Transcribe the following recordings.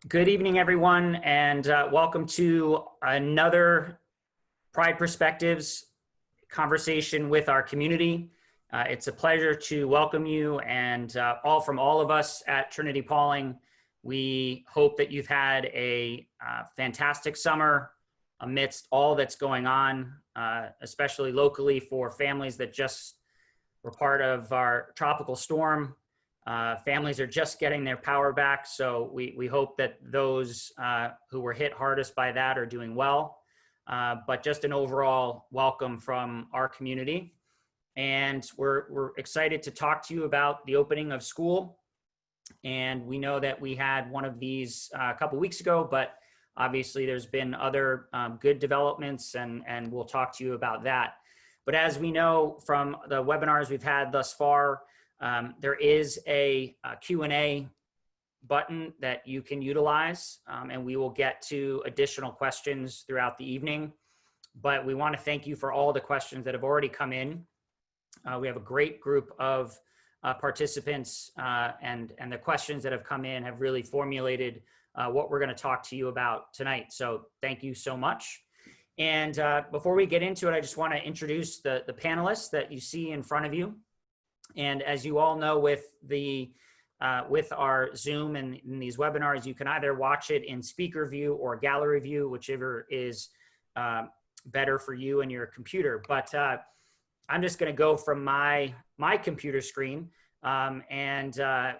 Good evening, everyone, and welcome to another Pride Perspectives conversation with our community. It's a pleasure to welcome you and all of us at Trinity-Pawling. We hope that you've had a fantastic summer amidst all that's going on, especially locally for families that just were part of our tropical storm. Families are just getting their power back, so we hope that those who were hit hardest by that are doing well. But just an overall welcome from our community. And we're excited to talk to you about the opening of school. And we know that we had one of these a couple weeks ago, but obviously there's been other good developments, and we'll talk to you about that. But as we know from the webinars we've had thus far, there is a Q&A button that you can utilize, and we will get to additional questions throughout the evening. But we want to thank you for all the questions that have already come in. We have a great group of participants, and the questions that have come in have really formulated what we're going to talk to you about tonight. So thank you so much. And before we get into it, I just want to introduce the panelists that you see in front of you. And as you all know, with our Zoom and in these webinars, you can either watch it in speaker view or gallery view, whichever is better for you and your computer. But I'm just going to go from my computer screen, and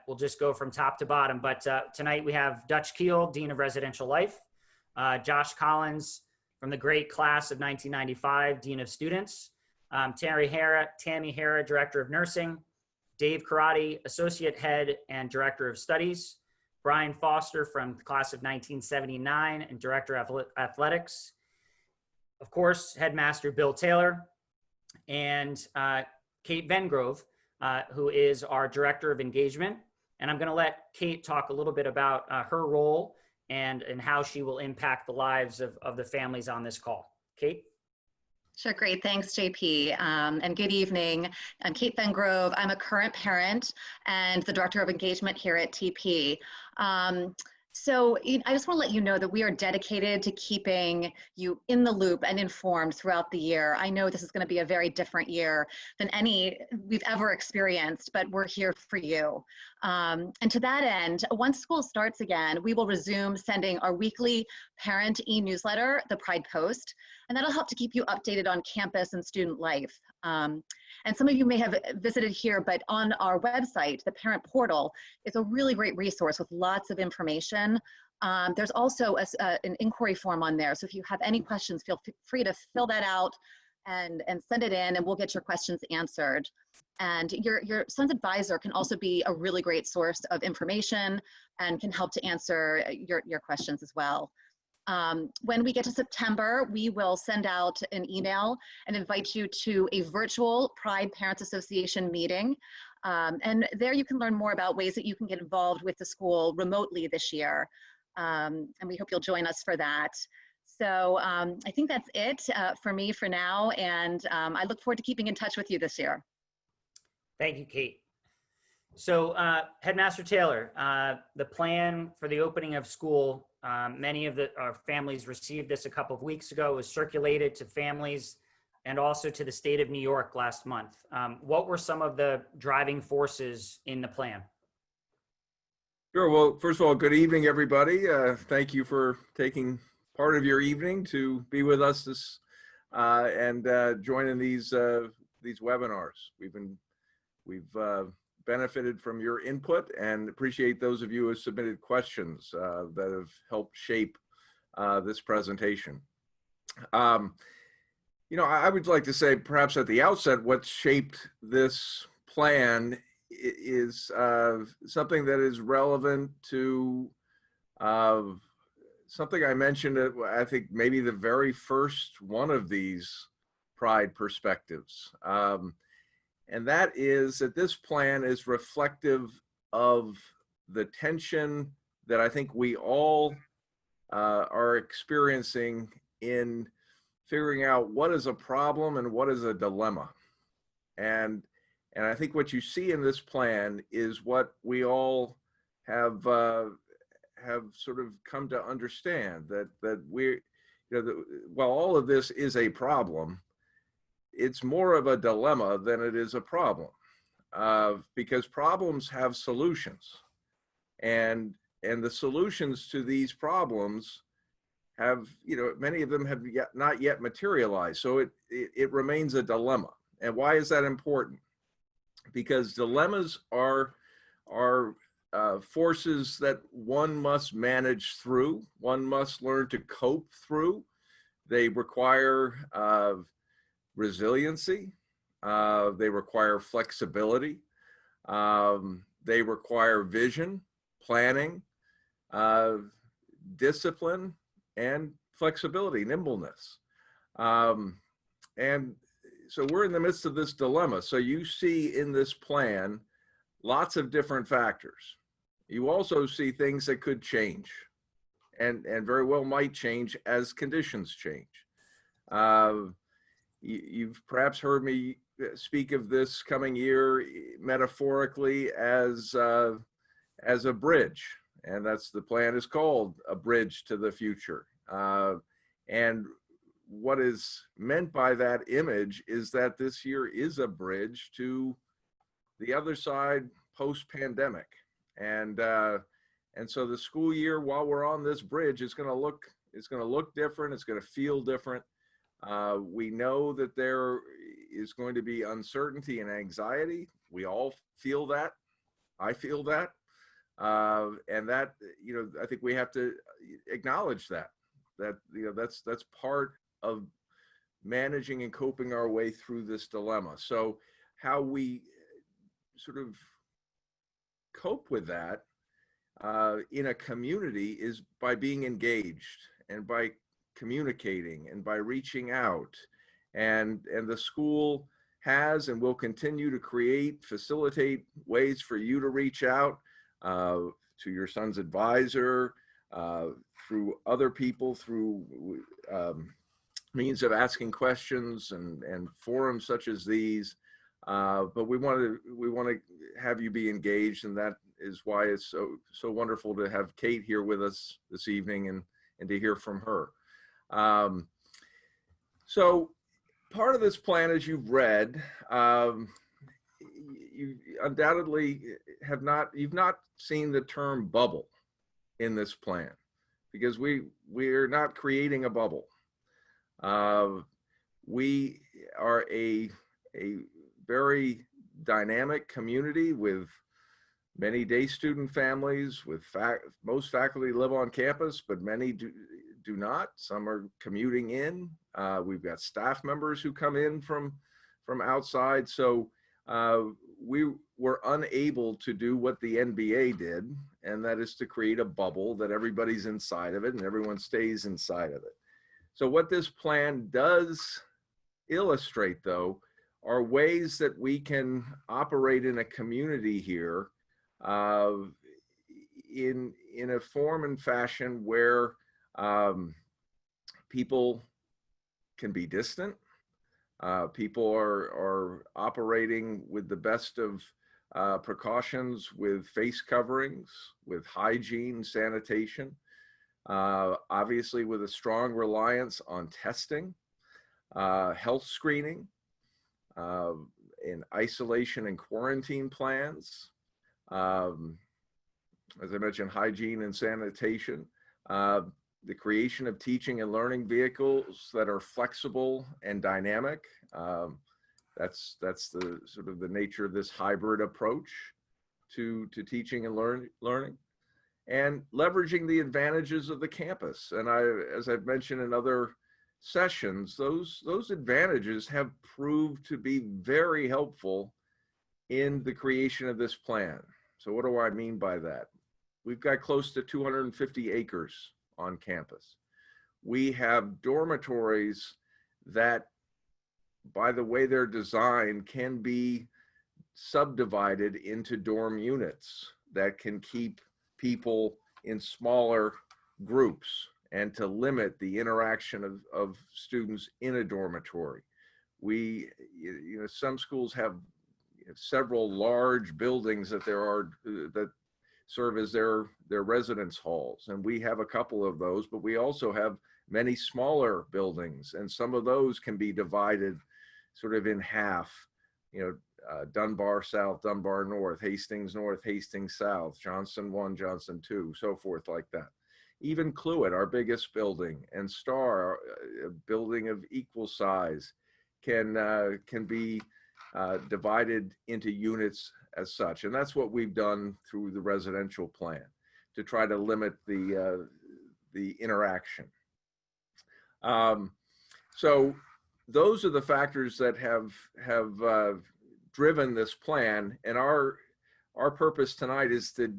we'll just go from top to bottom. But tonight we have Dutch Keel, Dean of Residential Life, Josh Collins from the great class of 1995, Dean of Students, Tammy Hara, Director of Nursing, Dave Karate, Associate Head and Director of Studies, Brian Foster from the class of 1979 and Director of Athletics, of course, Headmaster Bill Taylor, and Kate Vengrove, who is our Director of Engagement. And I'm going to let Kate talk a little bit about her role and how she will impact the lives of the families on this call. Kate? Sure, great. Thanks, JP. And good evening. I'm Kate Vengrove. I'm a current parent and the Director of Engagement here at TP. So I just want to let you know that we are dedicated to keeping you in the loop and informed throughout the year. I know this is going to be a very different year than any we've ever experienced, but we're here for you. And to that end, once school starts again, we will resume sending our weekly parent e-newsletter, the Pride Post, and that'll help to keep you updated on campus and student life. And some of you may have visited here, but on our website, the parent portal is a really great resource with lots of information. There's also an inquiry form on there. So if you have any questions, feel free to fill that out and send it in, and we'll get your questions answered. And your son's advisor can also be a really great source of information and can help to answer your questions as well. When we get to September, we will send out an email and invite you to a virtual Pride Parents Association meeting. And there you can learn more about ways that you can get involved with the school remotely this year. And we hope you'll join us for that. So I think that's it for me for now. And I look forward to keeping in touch with you this year. Thank you, Kate. So Headmaster Taylor, the plan for the opening of school, many of our families received this a couple of weeks ago. It was circulated to families and also to the state of New York last month. What were some of the driving forces in the plan? Sure. Well, first of all, good evening, everybody. Thank you for taking part of your evening to be with us this and joining these webinars. We've benefited from your input and appreciate those of you who submitted questions that have helped shape this presentation. You know, I would like to say perhaps at the outset, what shaped this plan is something that is relevant to something I mentioned at, I think, maybe the very first one of these Pride perspectives. And that is that this plan is reflective of the tension that I think we all are experiencing in figuring out what is a problem and what is a dilemma. And I think what you see in this plan is what we all have have sort of come to understand that we're, while all of this is a problem, it's more of a dilemma than it is a problem, because problems have solutions, and the solutions to these problems have, many of them have not yet materialized. So it remains a dilemma. And why is that important? Because dilemmas are forces that one must manage through, one must learn to cope through. They require resiliency, they require flexibility, they require vision, planning, discipline, and flexibility, nimbleness. And so we're in the midst of this dilemma. So you see in this plan lots of different factors. You also see things that could change, and very well might change as conditions change. You've perhaps heard me speak of this coming year metaphorically as a bridge, and that's the plan is called A Bridge to the Future. And what is meant by that image is that this year is a bridge to the other side post-pandemic. And so the school year, while we're on this bridge, is going to look different. It's going to feel different. We know that there is going to be uncertainty and anxiety. We all feel that. I feel that. And that, I think we have to acknowledge that that's part of managing and coping our way through this dilemma. So how we sort of cope with that in a community is by being engaged and by communicating and by reaching out. And the school has and will continue to facilitate ways for you to reach out to your son's advisor, through other people, through means of asking questions and forums such as these. But we want to have you be engaged, and that is why it's so wonderful to have Kate here with us this evening and to hear from her. So part of this plan, as you've read, you undoubtedly you've not seen the term bubble in this plan, because we're not creating a bubble. We are a very dynamic community with many day student families, with most faculty live on campus, but many do not. Some are commuting in. We've got staff members who come in from outside. So we were unable to do what the NBA did, and that is to create a bubble that everybody's inside of it and everyone stays inside of it. So what this plan does illustrate, though, are ways that we can operate in a community here in a form and fashion where people can be distant. People are operating with the best of precautions, with face coverings, with hygiene, sanitation, obviously with a strong reliance on testing, health screening, in isolation and quarantine plans, as I mentioned, hygiene and sanitation, the creation of teaching and learning vehicles that are flexible and dynamic. That's the sort of the nature of this hybrid approach to teaching and learning, and leveraging the advantages of the campus. And as I've mentioned in other sessions, those advantages have proved to be very helpful in the creation of this plan. So what do I mean by that? We've got close to 250 acres on campus. We have dormitories that, by the way they're designed, can be subdivided into dorm units that can keep people in smaller groups and to limit the interaction of students in a dormitory. Some schools have several large buildings that serve as their residence halls. And we have a couple of those, but we also have many smaller buildings, and some of those can be divided sort of in half, Dunbar South, Dunbar North, Hastings North, Hastings South, Johnson 1, Johnson 2, so forth like that. Even Cluett, our biggest building, and Star, a building of equal size, can be divided into units as such. And that's what we've done through the residential plan to try to limit the interaction. So those are the factors that have driven this plan, and our purpose tonight is to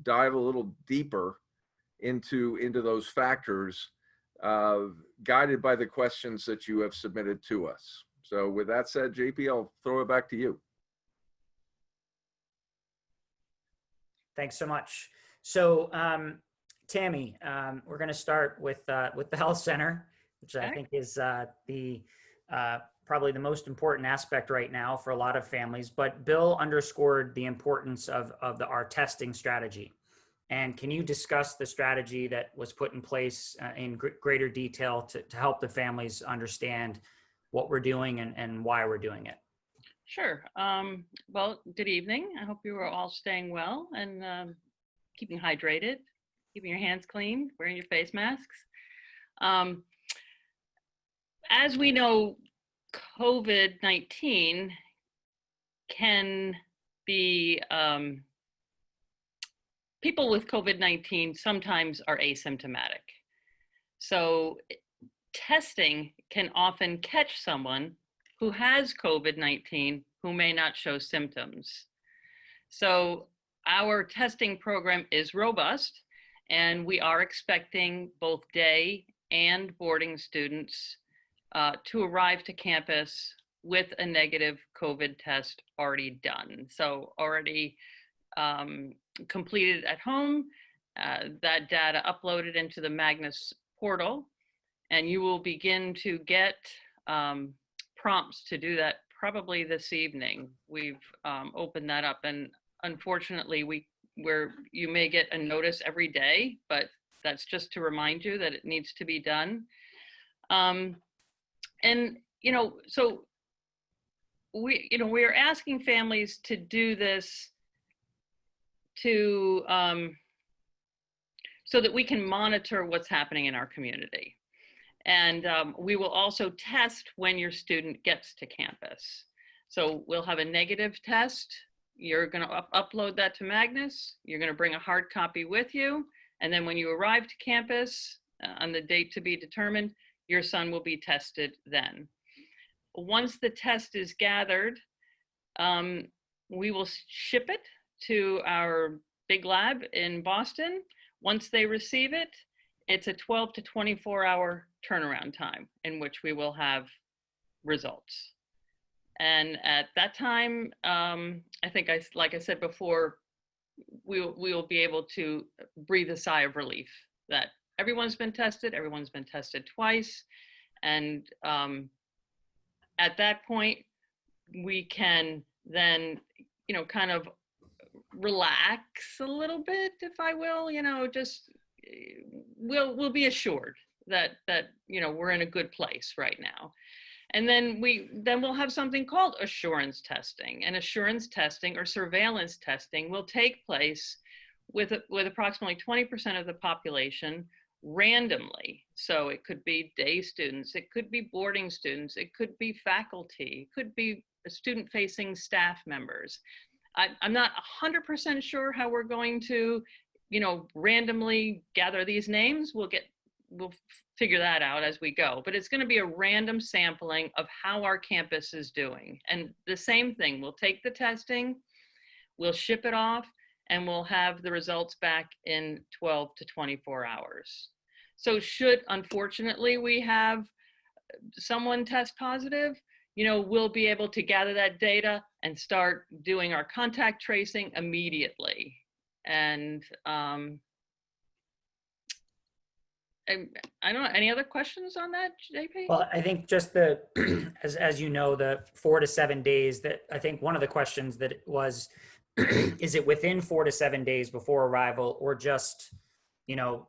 dive a little deeper into those factors, guided by the questions that you have submitted to us. So with that said, JP, I'll throw it back to you. Thanks so much. So Tammy, we're going to start with the health center, which I think is probably the most important aspect right now for a lot of families. But Bill underscored the importance of our testing strategy. And can you discuss the strategy that was put in place in greater detail to help the families understand what we're doing and why we're doing it? Sure. Well, good evening. I hope you are all staying well and keeping hydrated, keeping your hands clean, wearing your face masks. As we know, COVID-19 can be, people with COVID-19 sometimes are asymptomatic. So testing can often catch someone who has COVID-19 who may not show symptoms. So our testing program is robust, and we are expecting both day and boarding students to arrive to campus with a negative COVID test already done. So already completed at home, that data uploaded into the Magnus portal, and you will begin to get prompts to do that probably this evening. We've opened that up, and unfortunately you may get a notice every day, but that's just to remind you that it needs to be done. And so we are asking families to do this to so that we can monitor what's happening in our community. And we will also test when your student gets to campus. So we'll have a negative test. You're going to upload that to Magnus. You're going to bring a hard copy with you. And then when you arrive to campus on the date to be determined, your son will be tested then. Once the test is gathered, we will ship it to our big lab in Boston. Once they receive it, it's a 12 to 24 hour turnaround time in which we will have results. And at that time, I think like I said before, we will be able to breathe a sigh of relief that everyone's been tested twice. And at that point, we can then, kind of relax a little bit, if I will, just we'll be assured that we're in a good place right now. And then we'll have something called assurance testing. And assurance testing or surveillance testing will take place with approximately 20% of the population randomly. So it could be day students, it could be boarding students, it could be faculty, it could be student-facing staff members. I'm not 100% sure how we're going to, randomly gather these names. We'll figure that out as we go, but it's going to be a random sampling of how our campus is doing. And the same thing, we'll take the testing, we'll ship it off, and we'll have the results back in 12 to 24 hours. So should, unfortunately, we have someone test positive, we'll be able to gather that data and start doing our contact tracing immediately. And I don't know, any other questions on that, JP? Well, I think just as you know, the 4 to 7 days, that I think one of the questions that was is it within 4 to 7 days before arrival, or just, you know,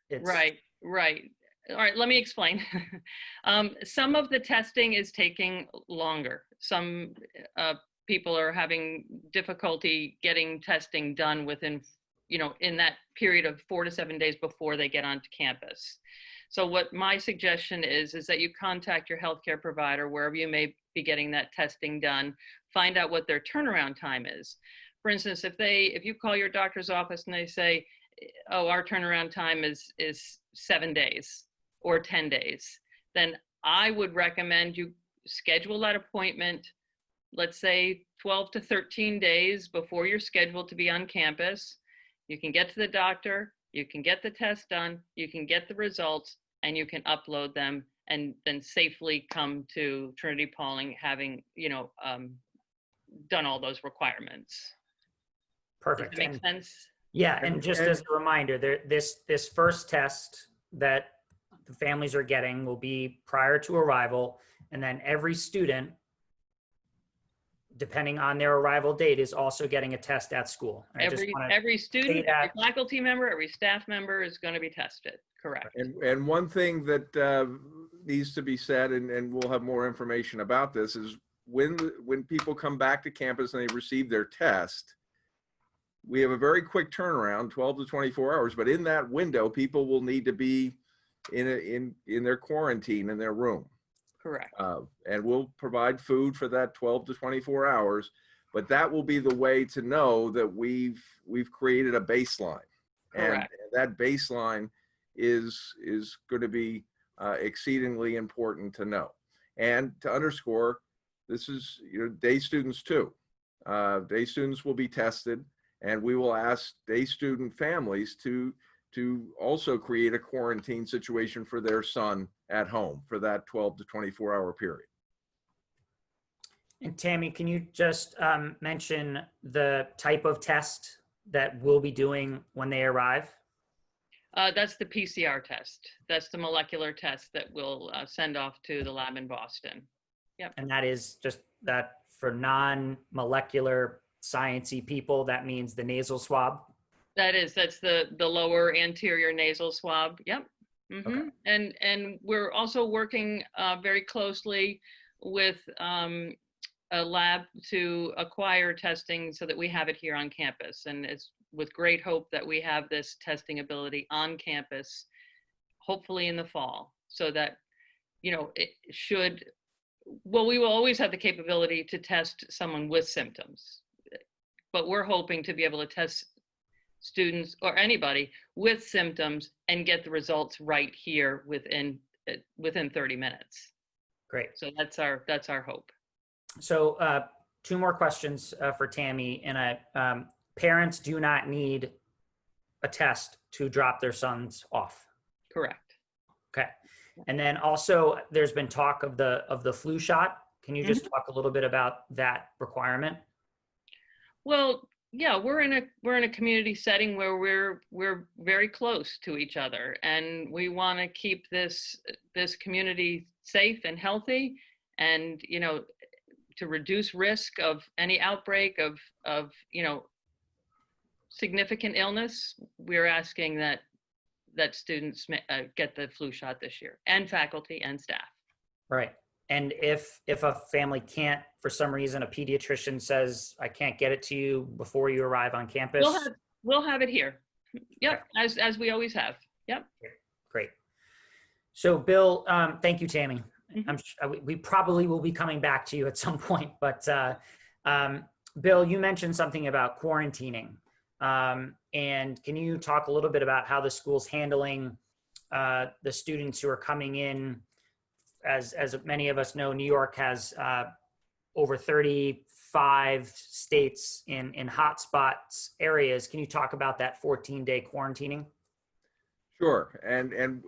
it's Right, right. All right, let me explain. Some of the testing is taking longer. Some people are having difficulty getting testing done within, in that period of 4 to 7 days before they get onto campus. So what my suggestion is that you contact your healthcare provider wherever you may be getting that testing done, find out what their turnaround time is. For instance, if you call your doctor's office and they say, oh, our turnaround time is 7 days or 10 days, then I would recommend you schedule that appointment, let's say 12 to 13 days before you're scheduled to be on campus. You can get to the doctor, you can get the test done, you can get the results, and you can upload them and then safely come to Trinity-Pawling having, done all those requirements. perfect. Does that make sense? Yeah, and just as a reminder, this first test that the families are getting will be prior to arrival, and then every student, depending on their arrival date, is also getting a test at school. Every student, every faculty member, every staff member is going to be tested. Correct. And one thing that needs to be said, and we'll have more information about this, is when people come back to campus and they receive their test, we have a very quick turnaround, 12 to 24 hours. But in that window, people will need to be in their quarantine in their room. Correct. And we'll provide food for that 12 to 24 hours. But that will be the way to know that we've created a baseline. Correct. And that baseline is going to be exceedingly important to know. And to underscore, this is day students too. Day students will be tested, and we will ask day student families to also create a quarantine situation for their son at home for that 12 to 24 hour period. And Tammy, can you just mention the type of test that we'll be doing when they arrive? That's the PCR test. That's the molecular test that we'll send off to the lab in Boston. Yep. And that is just that for non-molecular sciencey people, that means the nasal swab? That's the lower anterior nasal swab. Yep. Mm-hmm. Okay. And we're also working very closely with a lab to acquire testing so that we have it here on campus. And it's with great hope that we have this testing ability on campus, hopefully in the fall, so that, it should, we will always have the capability to test someone with symptoms, but we're hoping to be able to test students or anybody with symptoms and get the results right here within 30 minutes. Great. So that's our hope. So 2 more questions for Tammy. And parents do not need a test to drop their sons off. Correct. Okay. And then also there's been talk of the flu shot. Can you just talk a little bit about that requirement? Well, yeah, we're in a community setting where we're very close to each other, and we want to keep this community safe and healthy, and to reduce risk of any outbreak of significant illness. We're asking that students get the flu shot this year, and faculty and staff. Right. And if a family can't, for some reason, a pediatrician says, I can't get it to you before you arrive on campus? We'll have it here. Yep, okay. As we always have. Yep. Great. So Bill, thank you, Tammy. We probably will be coming back to you at some point, but Bill, you mentioned something about quarantining. And can you talk a little bit about how the school's handling the students who are coming in? As many of us know, New York has over 35 states in hotspots areas. Can you talk about that 14-day quarantining? Sure, and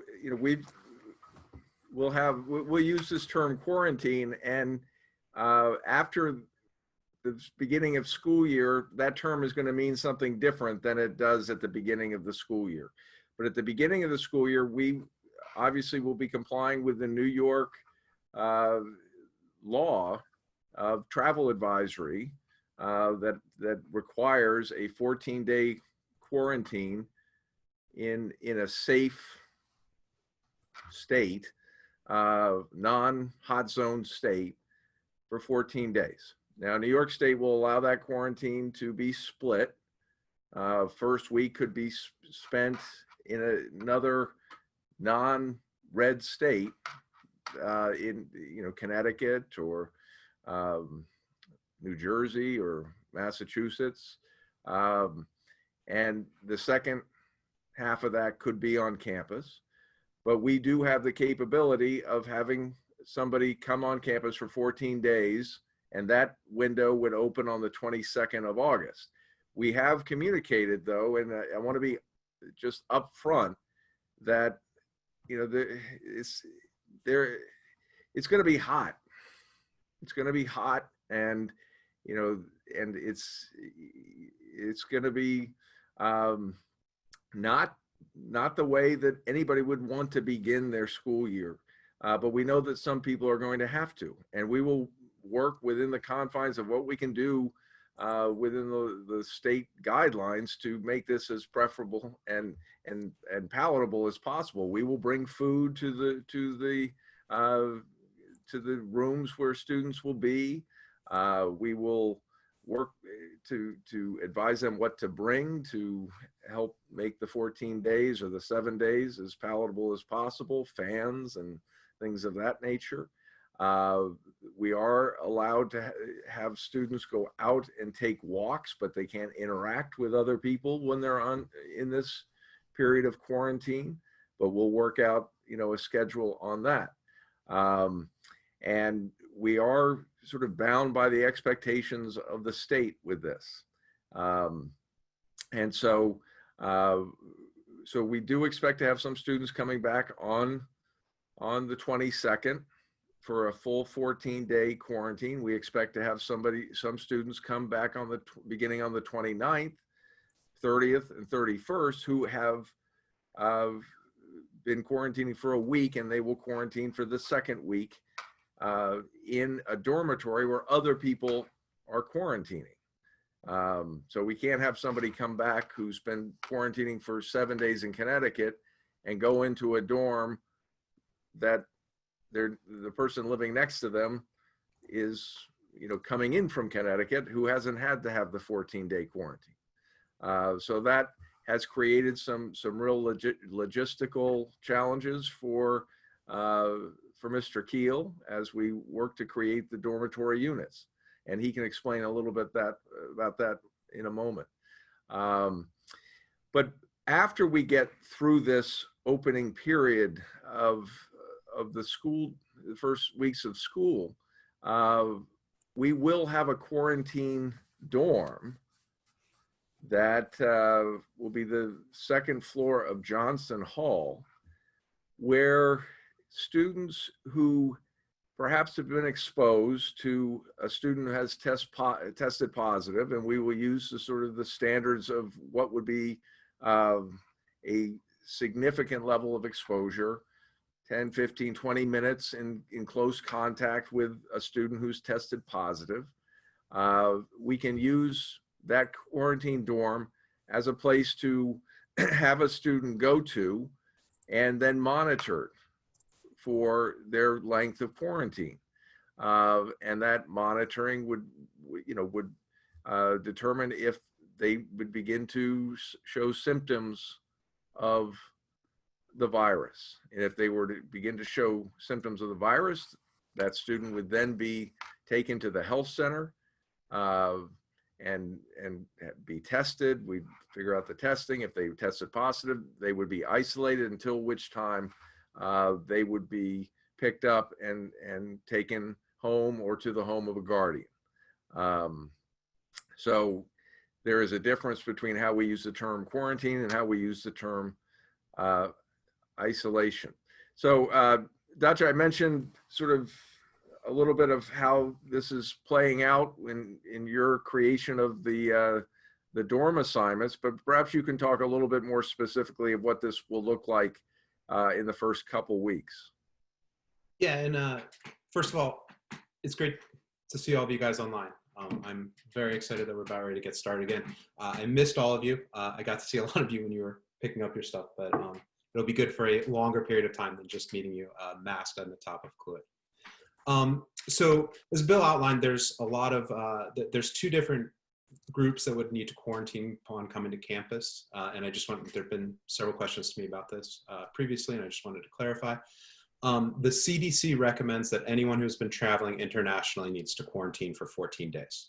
we'll use this term quarantine, and after the beginning of school year, that term is going to mean something different than it does at the beginning of the school year. But at the beginning of the school year, we obviously will be complying with the New York law of travel advisory that requires a 14-day quarantine in a safe state, non-hot zone state for 14 days. Now, New York State will allow that quarantine to be split. First week could be spent in another non-red state, in Connecticut or New Jersey or Massachusetts, and the second half of that could be on campus. But we do have the capability of having somebody come on campus for 14 days, and that window would open on the 22nd of August. We have communicated, though, and I want to be just upfront that it's going to be hot. It's going to be hot, and and it's going to be not the way that anybody would want to begin their school year. But we know that some people are going to have to, and we will work within the confines of what we can do within the state guidelines to make this as preferable and palatable as possible. We will bring food to the rooms where students will be. We will work to advise them what to bring to help make the 14 days or the 7 days as palatable as possible, fans and things of that nature. We are allowed to have students go out and take walks, but they can't interact with other people when they're in this period of quarantine, but we'll work out, a schedule on that. And we are sort of bound by the expectations of the state with this. And so we do expect to have some students coming back on the 22nd for a full 14-day quarantine. We expect to have some students come back beginning on the 29th, 30th, and 31st who have been quarantining for a week, and they will quarantine for the second week in a dormitory where other people are quarantining. So we can't have somebody come back who's been quarantining for 7 days in Connecticut and go into a dorm that the person living next to them is, coming in from Connecticut, who hasn't had to have the 14-day quarantine. So that has created some real logistical challenges for Mr. Keel as we work to create the dormitory units. And he can explain a little bit about that in a moment. But after we get through this opening period of the first weeks of school, we will have a quarantine dorm that will be the second floor of Johnson Hall, where students who perhaps have been exposed to a student who has tested positive, and we will use the standards of what would be a significant level of exposure, 10, 15, 20 minutes in close contact with a student who's tested positive. We can use that quarantine dorm as a place to have a student go to and then monitored for their length of quarantine. And that monitoring would determine if they would begin to show symptoms of the virus. And if they were to begin to show symptoms of the virus, that student would then be taken to the health center and be tested. We'd figure out the testing. If they tested positive, they would be isolated, until which time they would be picked up and taken home or to the home of a guardian. So there is a difference between how we use the term quarantine and how we use the term isolation. So Dacha, I mentioned sort of a little bit of how this is playing out in your creation of the dorm assignments, but perhaps you can talk a little bit more specifically of what this will look like in the first couple weeks. Yeah, and first of all, it's great to see all of you guys online. I'm very excited that we're about ready to get started again. I missed all of you. I got to see a lot of you when you were picking up your stuff, but it'll be good for a longer period of time than just meeting you masked on the top of Cluid. So as Bill outlined, there's a lot of, there's two different groups that would need to quarantine upon coming to campus. And I just there've been several questions to me about this previously, and I just wanted to clarify. The CDC recommends that anyone who's been traveling internationally needs to quarantine for 14 days.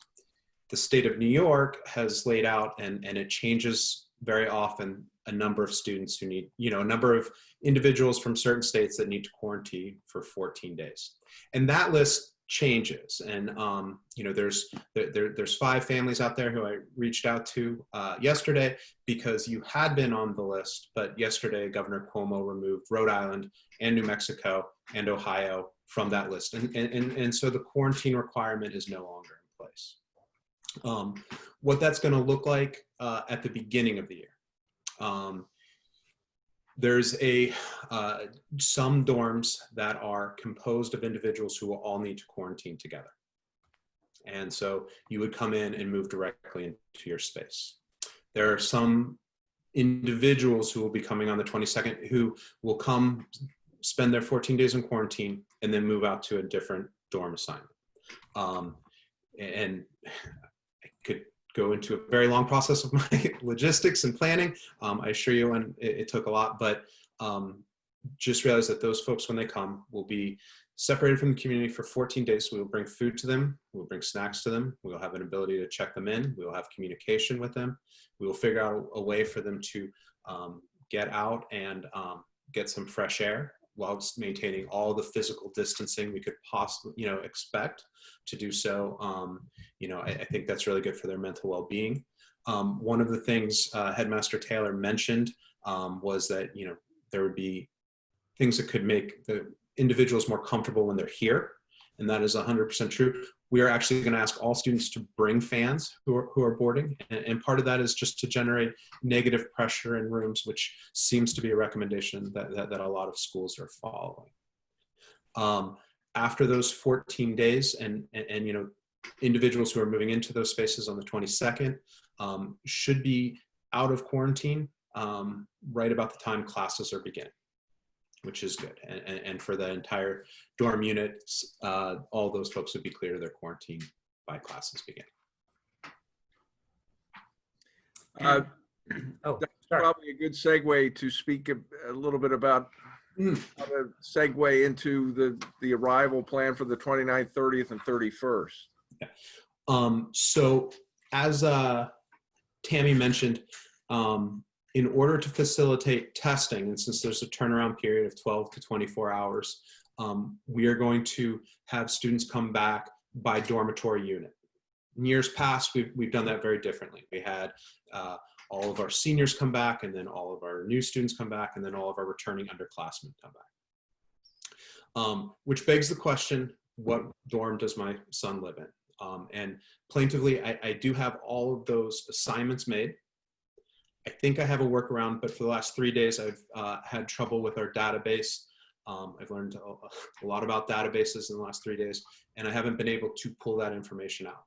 The state of New York has laid out, and it changes very often, a number of students who need, a number of individuals from certain states that need to quarantine for 14 days. And that list changes. And, there's 5 families out there who I reached out to yesterday because you had been on the list, but yesterday Governor Cuomo removed Rhode Island and New Mexico and Ohio from that list. And so the quarantine requirement is no longer in place. What that's going to look like at the beginning of the year. There's some dorms that are composed of individuals who will all need to quarantine together. And so you would come in and move directly into your space. There are some individuals who will be coming on the 22nd who will come spend their 14 days in quarantine and then move out to a different dorm assignment. And I could go into a very long process of my logistics and planning. I assure you, and it took a lot, but just realize that those folks, when they come, will be separated from the community for 14 days. We will bring food to them. We'll bring snacks to them. We'll have an ability to check them in. We will have communication with them. We will figure out a way for them to get out and get some fresh air while maintaining all the physical distancing we could possibly, expect to do so. I think that's really good for their mental well-being. One of the things Headmaster Taylor mentioned was that, there would be things that could make the individuals more comfortable when they're here. And that is 100% true. We are actually going to ask all students to bring fans who are boarding. And part of that is just to generate negative pressure in rooms, which seems to be a recommendation that a lot of schools are following. After those 14 days and individuals who are moving into those spaces on the 22nd should be out of quarantine right about the time classes are beginning, which is good. And for the entire dorm unit, all those folks would be clear of their quarantine by classes beginning. That's probably a good segue to speak a little bit about how to segue into the arrival plan for the 29th, 30th, and 31st. Yeah. So as Tammy mentioned, in order to facilitate testing, and since there's a turnaround period of 12 to 24 hours, we are going to have students come back by dormitory unit. In years past, we've done that very differently. We had all of our seniors come back, and then all of our new students come back, and then all of our returning underclassmen come back. Which begs the question, what dorm does my son live in? And plaintively, I do have all of those assignments made. I think I have a workaround, but for the last 3 days, I've had trouble with our database. I've learned a lot about databases in the last 3 days, and I haven't been able to pull that information out.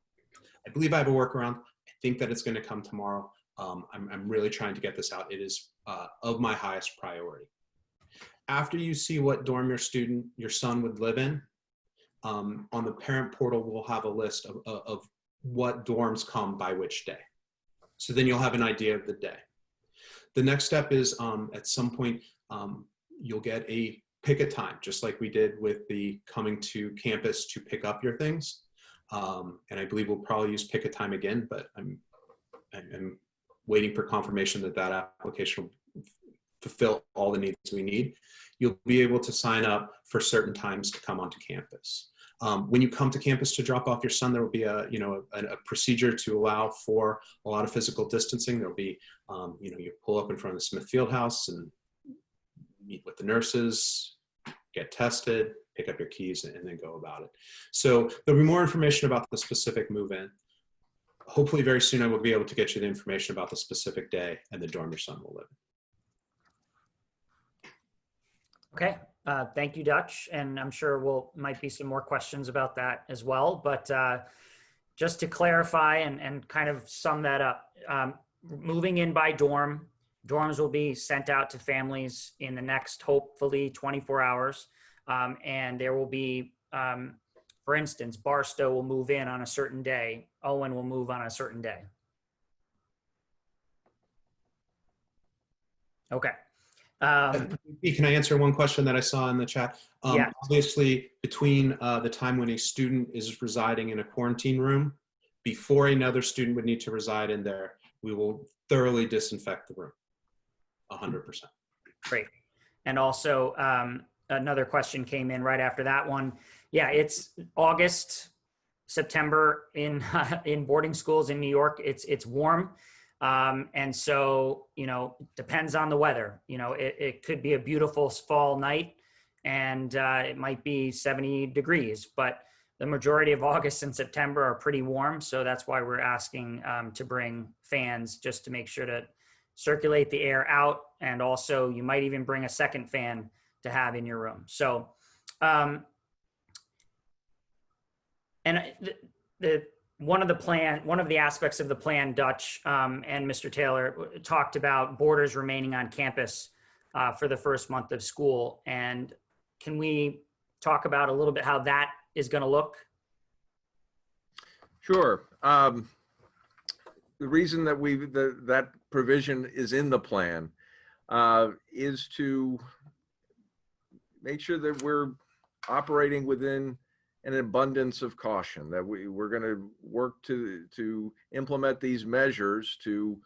I believe I have a workaround. I think that it's going to come tomorrow. I'm really trying to get this out. It is of my highest priority. After you see what dorm your son would live in, on the parent portal, we'll have a list of what dorms come by which day. So then you'll have an idea of the day. The next step is at some point, you'll get pick a time, just like we did with the coming to campus to pick up your things. And I believe we'll probably use pick a time again, but I'm waiting for confirmation that application will fulfill all the needs we need. You'll be able to sign up for certain times to come onto campus. When you come to campus to drop off your son, there will be a procedure to allow for a lot of physical distancing. There'll be, you pull up in front of the Smith Fieldhouse and meet with the nurses, get tested, pick up your keys, and then go about it. So there'll be more information about the specific move-in. Hopefully very soon I will be able to get you the information about the specific day and the dorm your son will live in. Okay. Thank you, Dutch. And I'm sure might be some more questions about that as well. But just to clarify and kind of sum that up, moving in by dorm, dorms will be sent out to families in the next, hopefully, 24 hours. And there will be, for instance, Barstow will move in on a certain day. Owen will move on a certain day. Okay. Can I answer one question that I saw in the chat? Yeah. Obviously, between the time when a student is residing in a quarantine room, before another student would need to reside in there, we will thoroughly disinfect the room, 100%. Great. And also, another question came in right after that one. Yeah, it's August, September in boarding schools in New York. It's warm. And so, depends on the weather. It could be a beautiful fall night and it might be 70 degrees, but the majority of August and September are pretty warm. So that's why we're asking to bring fans, just to make sure to circulate the air out. And also you might even bring a second fan to have in your room. So, and one of the aspects of the plan, Dutch and Mr. Taylor talked about boarders remaining on campus for the first month of school. And can we talk about a little bit how that is going to look? Sure. The reason that that provision is in the plan is to make sure that we're operating within an abundance of caution, that we're going to work to implement these measures to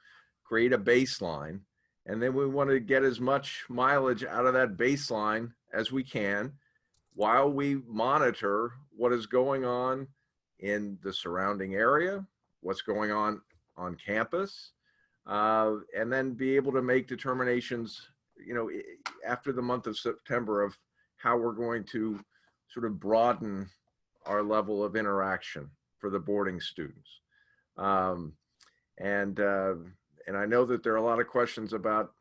create a baseline. And then we want to get as much mileage out of that baseline as we can while we monitor what is going on in the surrounding area, what's going on campus, and then be able to make determinations, after the month of September, of how we're going to sort of broaden our level of interaction for the boarding students. And I know that there are a lot of questions about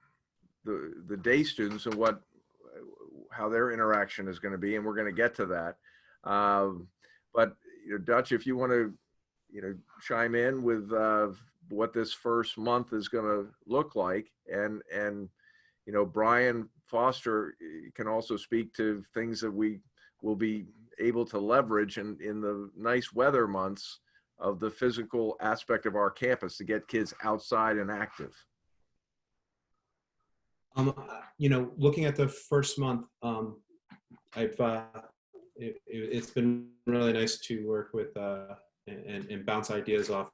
the day students and how their interaction is going to be, and we're going to get to that. But Dutch, if you want to chime in with what this first month is going to look like, and Brian Foster can also speak to things that we will be able to leverage in the nice weather months of the physical aspect of our campus to get kids outside and active. Looking at the first month, it's been really nice to work with and bounce ideas off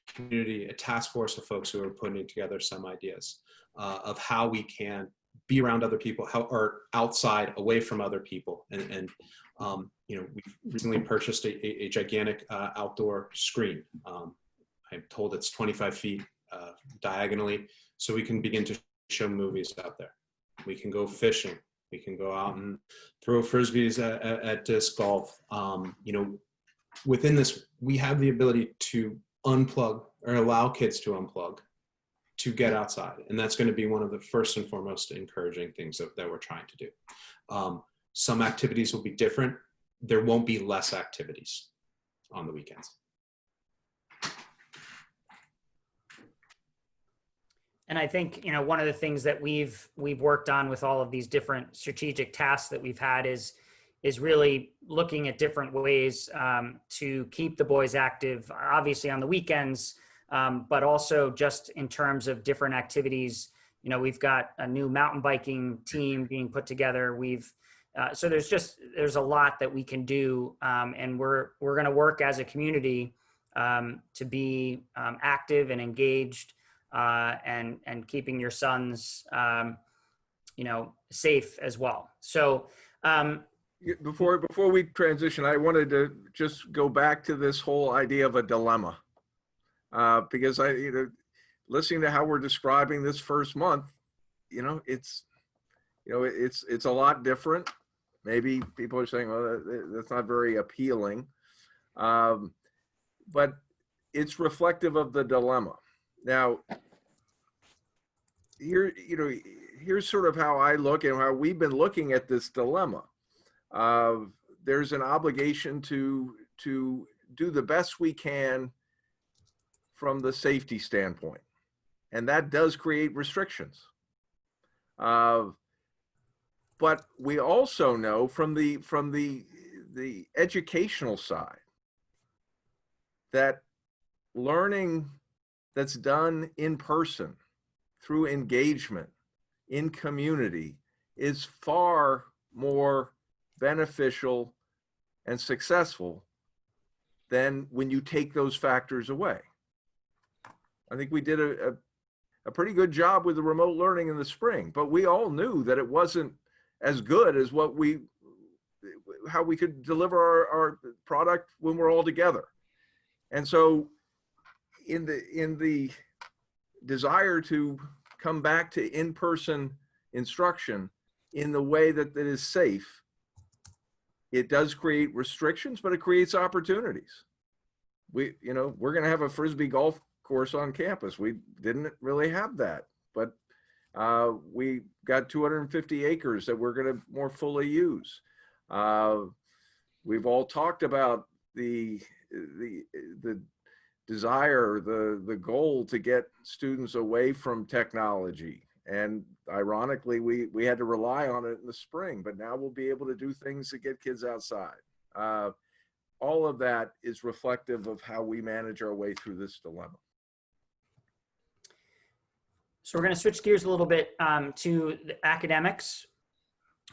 community, a task force of folks who are putting together some ideas of how we can be around other people, or outside, away from other people. And we've recently purchased a gigantic outdoor screen. I'm told it's 25 feet diagonally, so we can begin to show movies out there. We can go fishing. We can go out and throw frisbees at disc golf. Within this, we have the ability to unplug, or allow kids to unplug, to get outside. And that's going to be one of the first and foremost encouraging things that we're trying to do. Some activities will be different. There won't be less activities on the weekends. And I think, one of the things that we've worked on with all of these different strategic tasks that we've had is really looking at different ways to keep the boys active, obviously on the weekends, but also just in terms of different activities. We've got a new mountain biking team being put together. So there's a lot that we can do, and we're going to work as a community to be active and engaged, and keeping your sons, safe as well. So before we transition, I wanted to just go back to this whole idea of a dilemma, because listening to how we're describing this first month, it's a lot different. Maybe people are saying, well, that's not very appealing, but it's reflective of the dilemma. Now, here's sort of how I look and how we've been looking at this dilemma. There's an obligation to do the best we can from the safety standpoint. And that does create restrictions. But we also know from the educational side that learning that's done in person through engagement in community is far more beneficial and successful than when you take those factors away. I think we did a pretty good job with the remote learning in the spring, but we all knew that it wasn't as good as how we could deliver our product when we're all together. And so in the desire to come back to in-person instruction in the way that is safe, it does create restrictions, but it creates opportunities. We're going to have a Frisbee golf course on campus. We didn't really have that, but we got 250 acres that we're going to more fully use. We've all talked about the desire, the goal to get students away from technology. And ironically, we had to rely on it in the spring, but now we'll be able to do things to get kids outside. All of that is reflective of how we manage our way through this dilemma. So we're going to switch gears a little bit to the academics,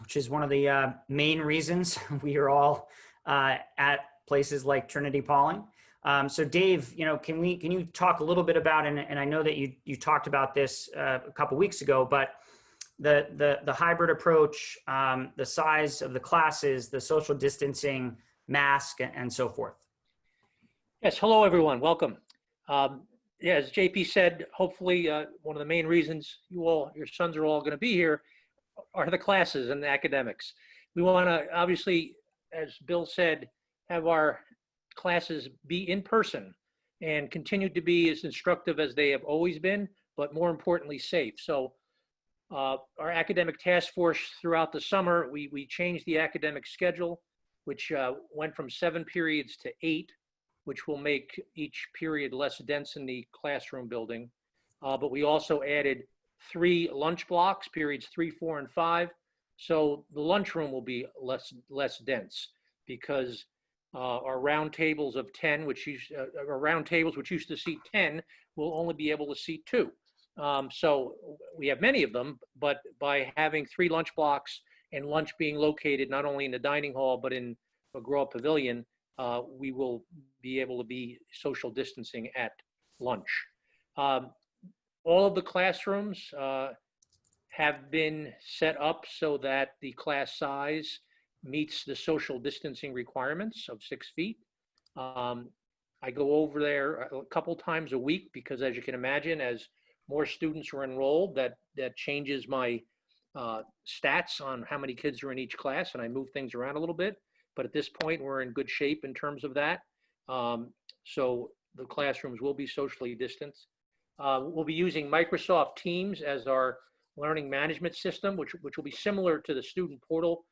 which is one of the main reasons we are all at places like Trinity-Pawling. So Dave, can you talk a little bit about, and I know that you talked about this a couple weeks ago, but the hybrid approach, the size of the classes, the social distancing, mask, and so forth. Yes, hello everyone, welcome. Yeah, as JP said, hopefully one of the main reasons your sons are all going to be here are the classes and the academics. We want to obviously, as Bill said, have our classes be in person and continue to be as instructive as they have always been, but more importantly, safe. So our academic task force throughout the summer, we changed the academic schedule, which went from 7 periods to 8, which will make each period less dense in the classroom building. But we also added 3 lunch blocks, periods 3, 4, and 5. So the lunchroom will be less dense because our round tables of 10, which used to seat 10, will only be able to seat 2. So we have many of them, but by having 3 lunch blocks and lunch being located not only in the dining hall but in a grow-up pavilion, we will be able to be social distancing at lunch. All of the classrooms have been set up so that the class size meets the social distancing requirements of 6 feet. I go over there a couple times a week because, as you can imagine, as more students are enrolled, that changes my stats on how many kids are in each class, and I move things around a little bit. But at this point, we're in good shape in terms of that. So the classrooms will be socially distanced. We'll be using Microsoft Teams as our learning management system, which will be similar to the student portal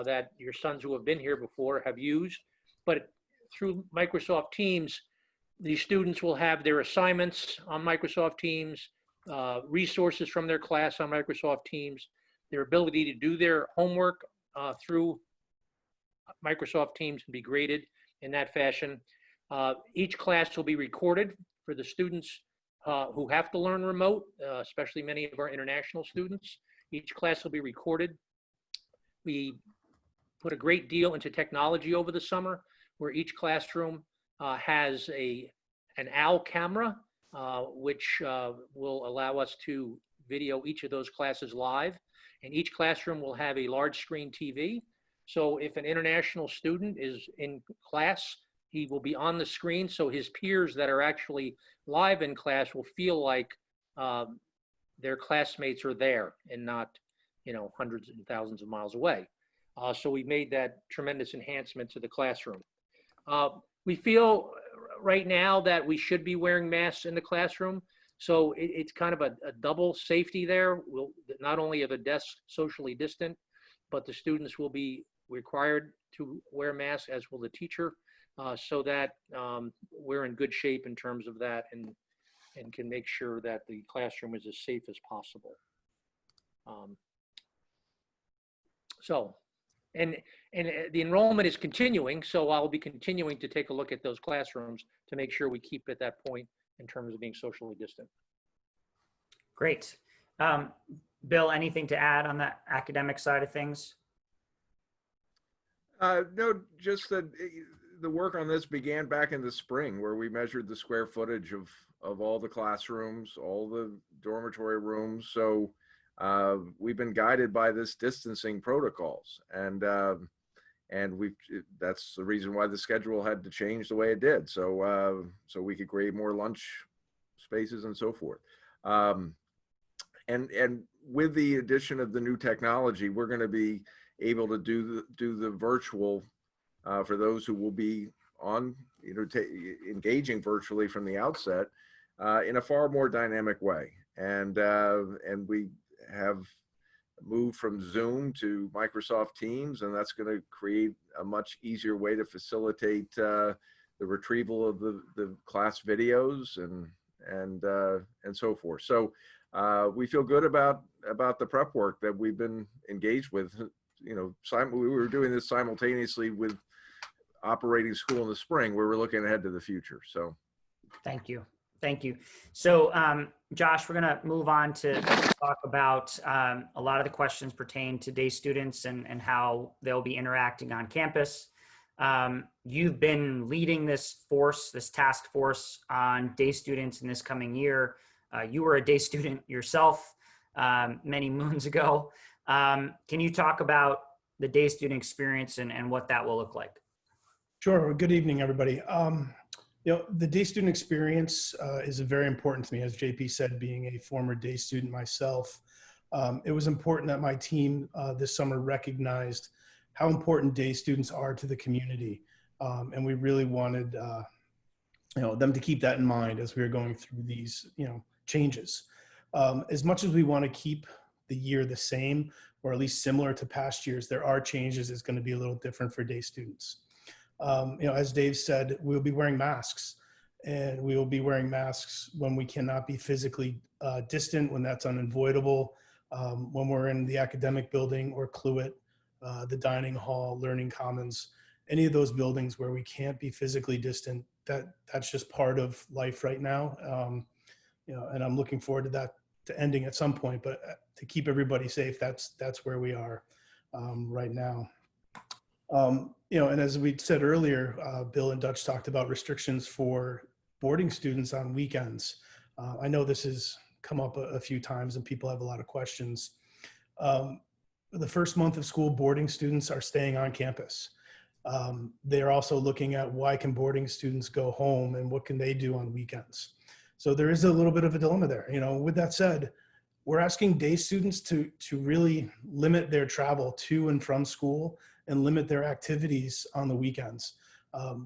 that your sons who have been here before have used. But through Microsoft Teams, the students will have their assignments on Microsoft Teams, resources from their class on Microsoft Teams, their ability to do their homework through Microsoft Teams and be graded in that fashion. Each class will be recorded for the students who have to learn remote, especially many of our international students. Each class will be recorded. We put a great deal into technology over the summer, where each classroom has an OWL camera, which will allow us to video each of those classes live. And each classroom will have a large screen TV. So if an international student is in class, he will be on the screen, so his peers that are actually live in class will feel like their classmates are there and not, hundreds and thousands of miles away. So we made that tremendous enhancement to the classroom. We feel right now that we should be wearing masks in the classroom. So it's kind of a double safety there. Not only are the desks socially distant, but the students will be required to wear masks, as will the teacher. so that we're in good shape in terms of that and can make sure that the classroom is as safe as possible. And the enrollment is continuing, so I'll be continuing to take a look at those classrooms to make sure we keep at that point in terms of being socially distant. Great. Bill, anything to add on the academic side of things? No, just that the work on this began back in the spring, where we measured the square footage of all the classrooms, all the dormitory rooms. So we've been guided by this distancing protocols, and that's the reason why the schedule had to change the way it did. So so we could create more lunch spaces and so forth. And with the addition of the new technology, we're going to be able to do the virtual for those who will be on, engaging virtually from the outset in a far more dynamic way. And we have moved from Zoom to Microsoft Teams, and that's going to create a much easier way to facilitate the retrieval of the class videos and so forth. So we feel good about the prep work that we've been engaged with. We were doing this simultaneously with operating school in the spring, where we're looking ahead to the future. So Thank you. Thank you. So Josh, we're going to move on to talk about a lot of the questions pertain to day students and how they'll be interacting on campus. You've been leading this task force on day students in this coming year. You were a day student yourself many moons ago. Can you talk about the day student experience and what that will look like? Sure. Good evening, everybody. The day student experience is very important to me. As JP said, being a former day student myself, it was important that my team this summer recognized how important day students are to the community. And we really wanted them to keep that in mind as we were going through these changes. As much as we want to keep the year the same, or at least similar to past years, there are changes. It's going to be a little different for day students. As Dave said, we'll be wearing masks, and we will be wearing masks when we cannot be physically distant, when that's unavoidable, when we're in the academic building or Cluet, the dining hall, learning commons, any of those buildings where we can't be physically distant. That's just part of life right now. And I'm looking forward to that to ending at some point, but to keep everybody safe, that's where we are right now. And as we said earlier, Bill and Dutch talked about restrictions for boarding students on weekends. I know this has come up a few times and people have a lot of questions. The first month of school, boarding students are staying on campus. They're also looking at why can boarding students go home and what can they do on weekends. So there is a little bit of a dilemma there. With that said, we're asking day students to really limit their travel to and from school and limit their activities on the weekends.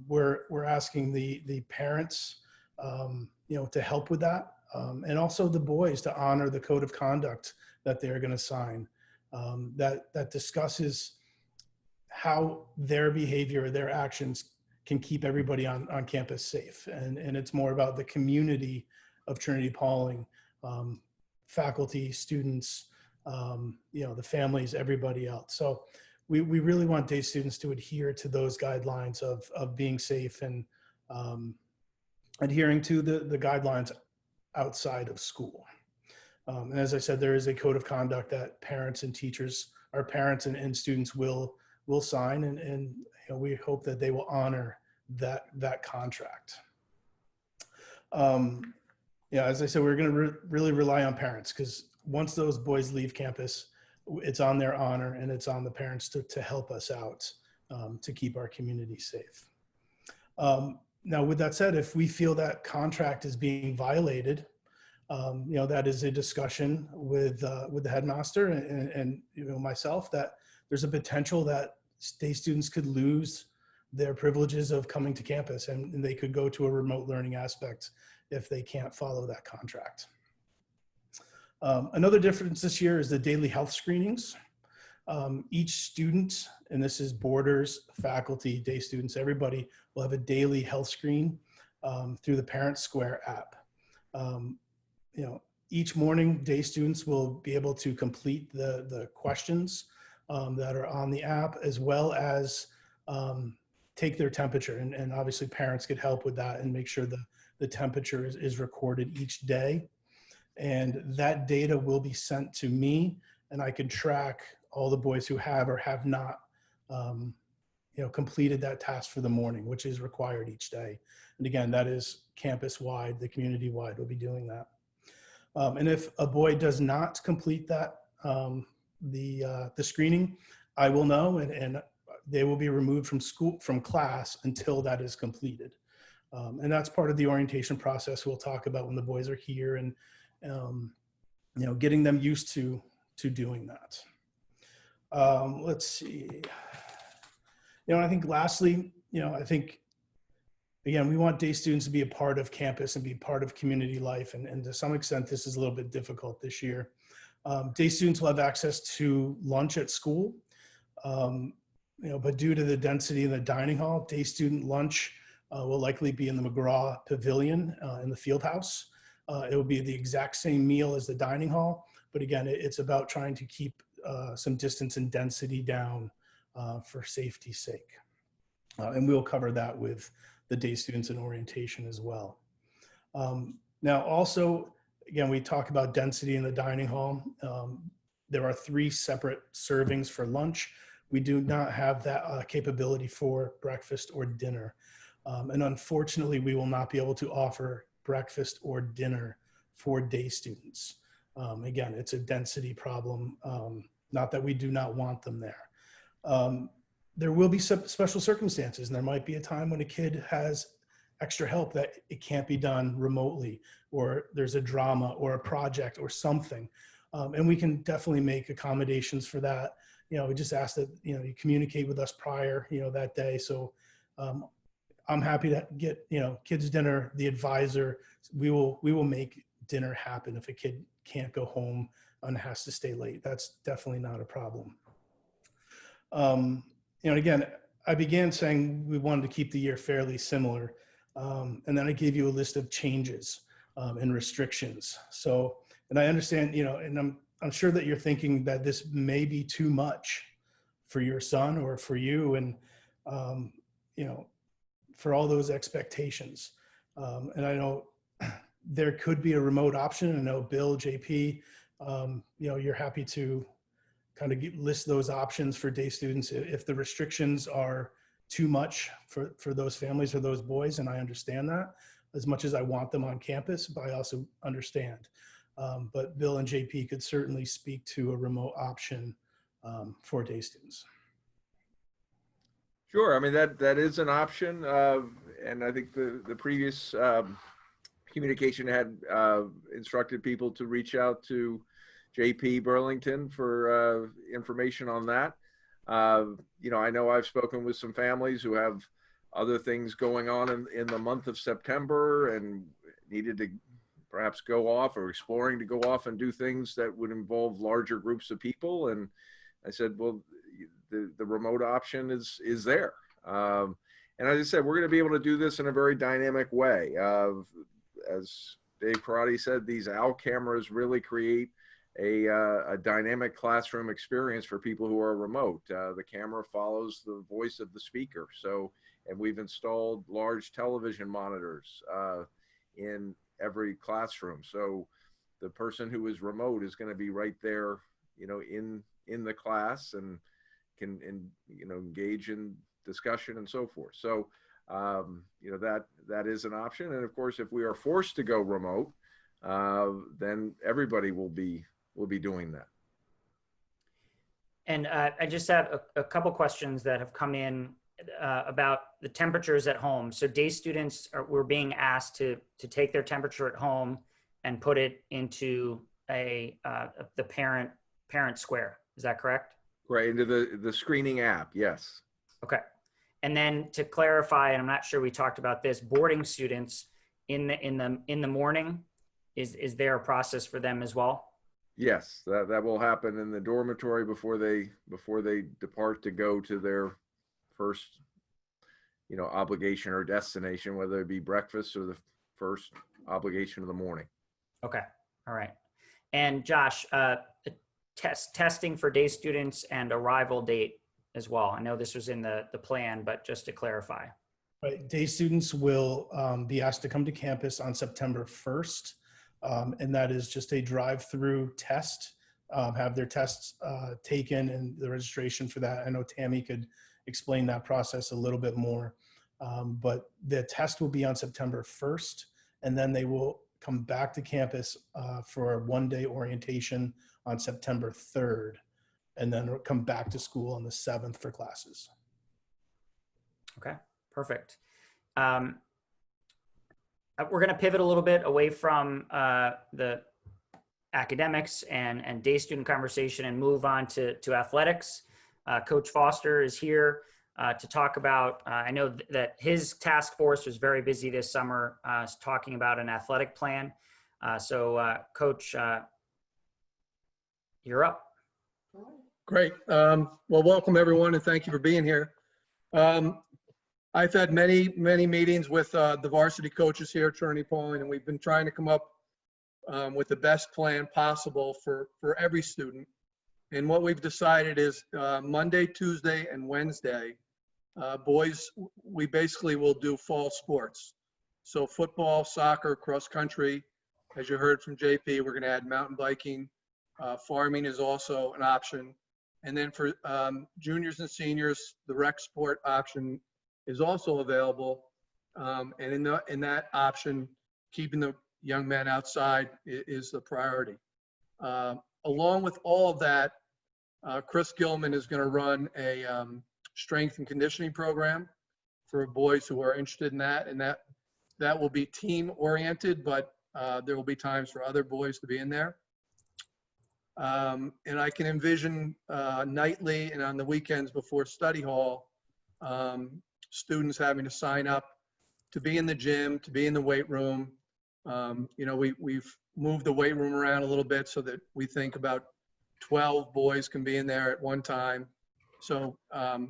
We're asking the parents, to help with that, and also the boys to honor the code of conduct that they're going to sign, that discusses how their behavior, their actions can keep everybody on campus safe. And it's more about the community of Trinity-Pawling, faculty, students, the families, everybody else. So we really want day students to adhere to those guidelines of being safe and adhering to the guidelines outside of school. And as I said, there is a code of conduct that parents and teachers, our parents and students will sign, and we hope that they will honor that contract. As I said, we're going to really rely on parents, because once those boys leave campus, it's on their honor and it's on the parents to help us out to keep our community safe. Now, with that said, if we feel that contract is being violated, that is a discussion with the headmaster and myself, that there's a potential that day students could lose their privileges of coming to campus, and they could go to a remote learning aspect if they can't follow that contract. Another difference this year is the daily health screenings. Each student, and this is boarders, faculty, day students, everybody will have a daily health screen through the Parent Square app. You know, each morning, day students will be able to complete the questions that are on the app, as well as take their temperature. And obviously parents could help with that and make sure the temperature is recorded each day. And that data will be sent to me, and I can track all the boys who have or have not completed that task for the morning, which is required each day. And again, that is campus-wide, the community-wide will be doing that. And if a boy does not complete that, the screening, I will know, and they will be removed from class until that is completed. And that's part of the orientation process we'll talk about when the boys are here, and getting them used to doing that. Let's see. I think lastly, I think, again, we want day students to be a part of campus and be part of community life. And to some extent, this is a little bit difficult this year. Day students will have access to lunch at school, but due to the density in the dining hall, day student lunch will likely be in the McGraw Pavilion in the field house. It will be the exact same meal as the dining hall, but again, it's about trying to keep some distance and density down for safety's sake. And we'll cover that with the day students in orientation as well. Now also, again, we talk about density in the dining hall. There are 3 separate servings for lunch. We do not have that capability for breakfast or dinner. And unfortunately, we will not be able to offer breakfast or dinner for day students. Again, it's a density problem, not that we do not want them there. There will be some special circumstances, and there might be a time when a kid has extra help that it can't be done remotely, or there's a drama or a project or something. And we can definitely make accommodations for that. We just ask that, you communicate with us prior, that day. So I'm happy to get, kids dinner, the advisor, we will make dinner happen if a kid can't go home and has to stay late. That's definitely not a problem. Again, I began saying we wanted to keep the year fairly similar. And then I gave you a list of changes and restrictions. So, and I understand, and I'm sure that you're thinking that this may be too much for your son or for you, and, for all those expectations. And I know there could be a remote option. I know Bill, JP, you're happy to kind of list those options for day students if the restrictions are too much for those families or those boys. And I understand that, as much as I want them on campus, but I also understand. But Bill and JP could certainly speak to a remote option for day students. Sure. I mean, that is an option. And I think the previous communication had instructed people to reach out to JP Burlington for information on that. I know I've spoken with some families who have other things going on in the month of September and needed to perhaps go off, or exploring to go off and do things that would involve larger groups of people. And I said, well, the remote option is there. And as I said, we're going to be able to do this in a very dynamic way. As Dave Karate said, these OWL cameras really create a dynamic classroom experience for people who are remote. The camera follows the voice of the speaker. And we've installed large television monitors in every classroom. So the person who is remote is going to be right there, in the class, and can engage in discussion and so forth. So that is an option. And of course, if we are forced to go remote, then everybody will be doing that. And I just have a couple questions that have come in about the temperatures at home. So day students were being asked to take their temperature at home and put it into the parent square. Is that correct? Right, into the screening app, yes. Okay. And then to clarify, and I'm not sure we talked about this, boarding students in the morning, is there a process for them as well? Yes, that will happen in the dormitory before they depart to go to their first, obligation or destination, whether it be breakfast or the first obligation of the morning. Okay. All right. And Josh, testing for day students and arrival date as well. I know this was in the plan, but just to clarify. Right. Day students will be asked to come to campus on September 1st. And that is just a drive-through test, have their tests taken and the registration for that. I know Tammy could explain that process a little bit more. But the test will be on September 1st, and then they will come back to campus for a one-day orientation on September 3rd, and then come back to school on the 7th for classes. Okay, perfect. We're going to pivot a little bit away from the academics and day student conversation and move on to athletics. Coach Foster is here to talk about, I know that his task force was very busy this summer talking about an athletic plan. Coach, you're up. Great. Well, welcome everyone, and thank you for being here. I've had many meetings with the varsity coaches here at Trinity-Pawling, and we've been trying to come up with the best plan possible for every student. And what we've decided is Monday, Tuesday, and Wednesday, boys, we basically will do fall sports. So football, soccer, cross country. As you heard from JP, we're going to add mountain biking. Farming is also an option. And then for juniors and seniors, the rec sport option is also available. And in that option, keeping the young men outside is the priority. Along with all of that, Chris Gilman is going to run a strength and conditioning program for boys who are interested in that. And that will be team oriented, but there will be times for other boys to be in there. And I can envision nightly and on the weekends before study hall, students having to sign up to be in the gym, to be in the weight room. We've moved the weight room around a little bit so that we think about 12 boys can be in there at one time. So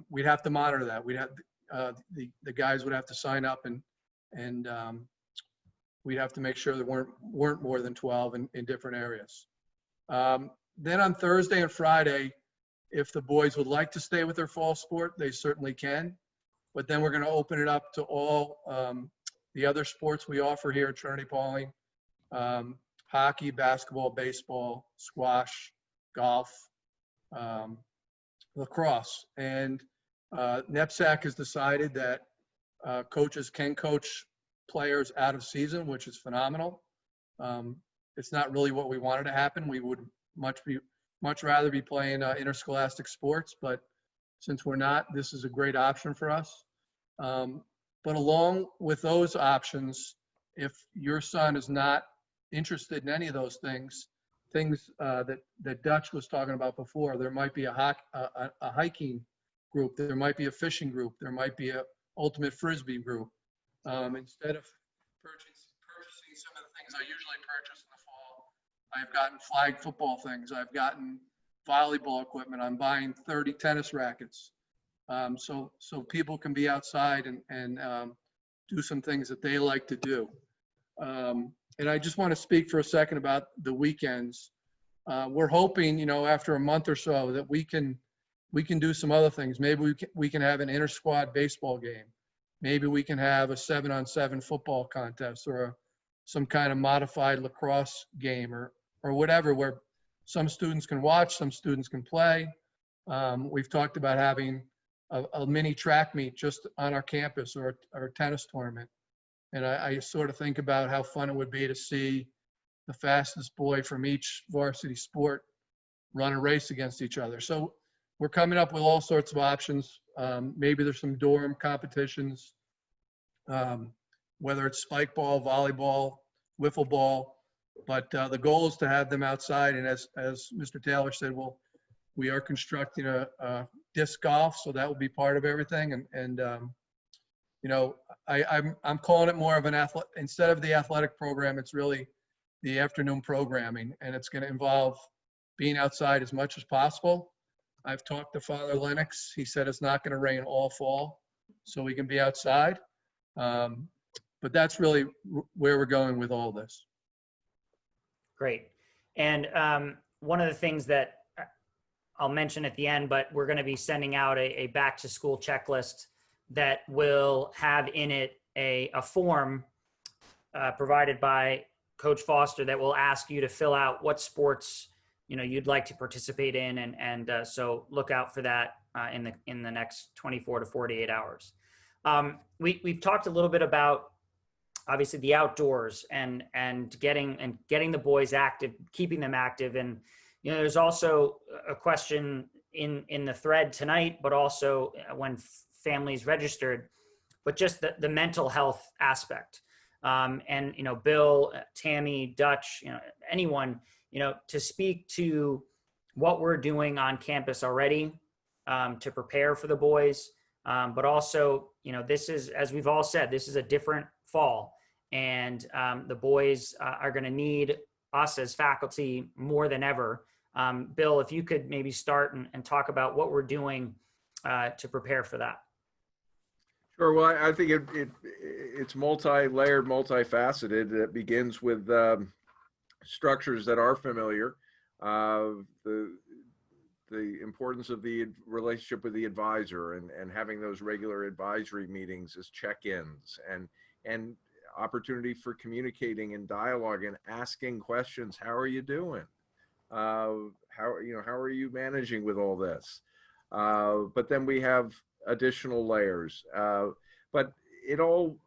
we'd have to monitor that. We'd have the guys would have to sign up, and we'd have to make sure there weren't more than 12 in different areas. Then on Thursday and Friday, if the boys would like to stay with their fall sport, they certainly can. But then we're going to open it up to all the other sports we offer here at Trinity-Pawling: hockey, basketball, baseball, squash, golf, lacrosse. And NEPSAC has decided that coaches can coach players out of season, which is phenomenal. It's not really what we wanted to happen. We would much rather be playing interscholastic sports, but since we're not, this is a great option for us. But along with those options, if your son is not interested in any of those things that Dutch was talking about before, there might be a hiking group, there might be a fishing group, there might be a ultimate frisbee group. Instead of purchasing some of the things I usually purchase in the fall, I've gotten flag football things, I've gotten volleyball equipment, I'm buying 30 tennis rackets. So people can be outside and do some things that they like to do. And I just want to speak for a second about the weekends. We're hoping, after a month or so, that we can do some other things. Maybe we can have an inter-squad baseball game. Maybe we can have a 7-on-7 football contest, or some kind of modified lacrosse game, or whatever, where some students can watch, some students can play. We've talked about having a mini track meet just on our campus, or a tennis tournament. And I sort of think about how fun it would be to see the fastest boy from each varsity sport run a race against each other. So we're coming up with all sorts of options. Maybe there's some dorm competitions, whether it's spike ball, volleyball, wiffle ball. But the goal is to have them outside. And as Mr. Taylor said, we are constructing a disc golf, so that will be part of everything. I'm calling it more of an instead of the athletic program, it's really the afternoon programming, and it's going to involve being outside as much as possible. I've talked to Father Lennox. He said it's not going to rain all fall, so we can be outside. But that's really where we're going with all this. Great. And one of the things that I'll mention at the end, but we're going to be sending out a back to school checklist that will have in it a form provided by Coach Foster that will ask you to fill out what sports you'd like to participate in, and so look out for that in the next 24 to 48 hours. We've talked a little bit about obviously the outdoors and getting the boys active, keeping them active, and there's also a question in the thread tonight, but also when families registered, but just the mental health aspect. And Bill, Tammy, Dutch, anyone, to speak to what we're doing on campus already to prepare for the boys, but also this is, as we've all said, this is a different fall, and the boys are going to need us as faculty more than ever. Bill, if you could maybe start and talk about what we're doing to prepare for that. Sure. Well, I think it's multi-layered, multifaceted. It begins with structures that are familiar, the importance of the relationship with the advisor, and having those regular advisory meetings as check-ins, and opportunity for communicating and dialogue and asking questions. How are you doing? How are you managing with all this? But then we have additional layers, but it all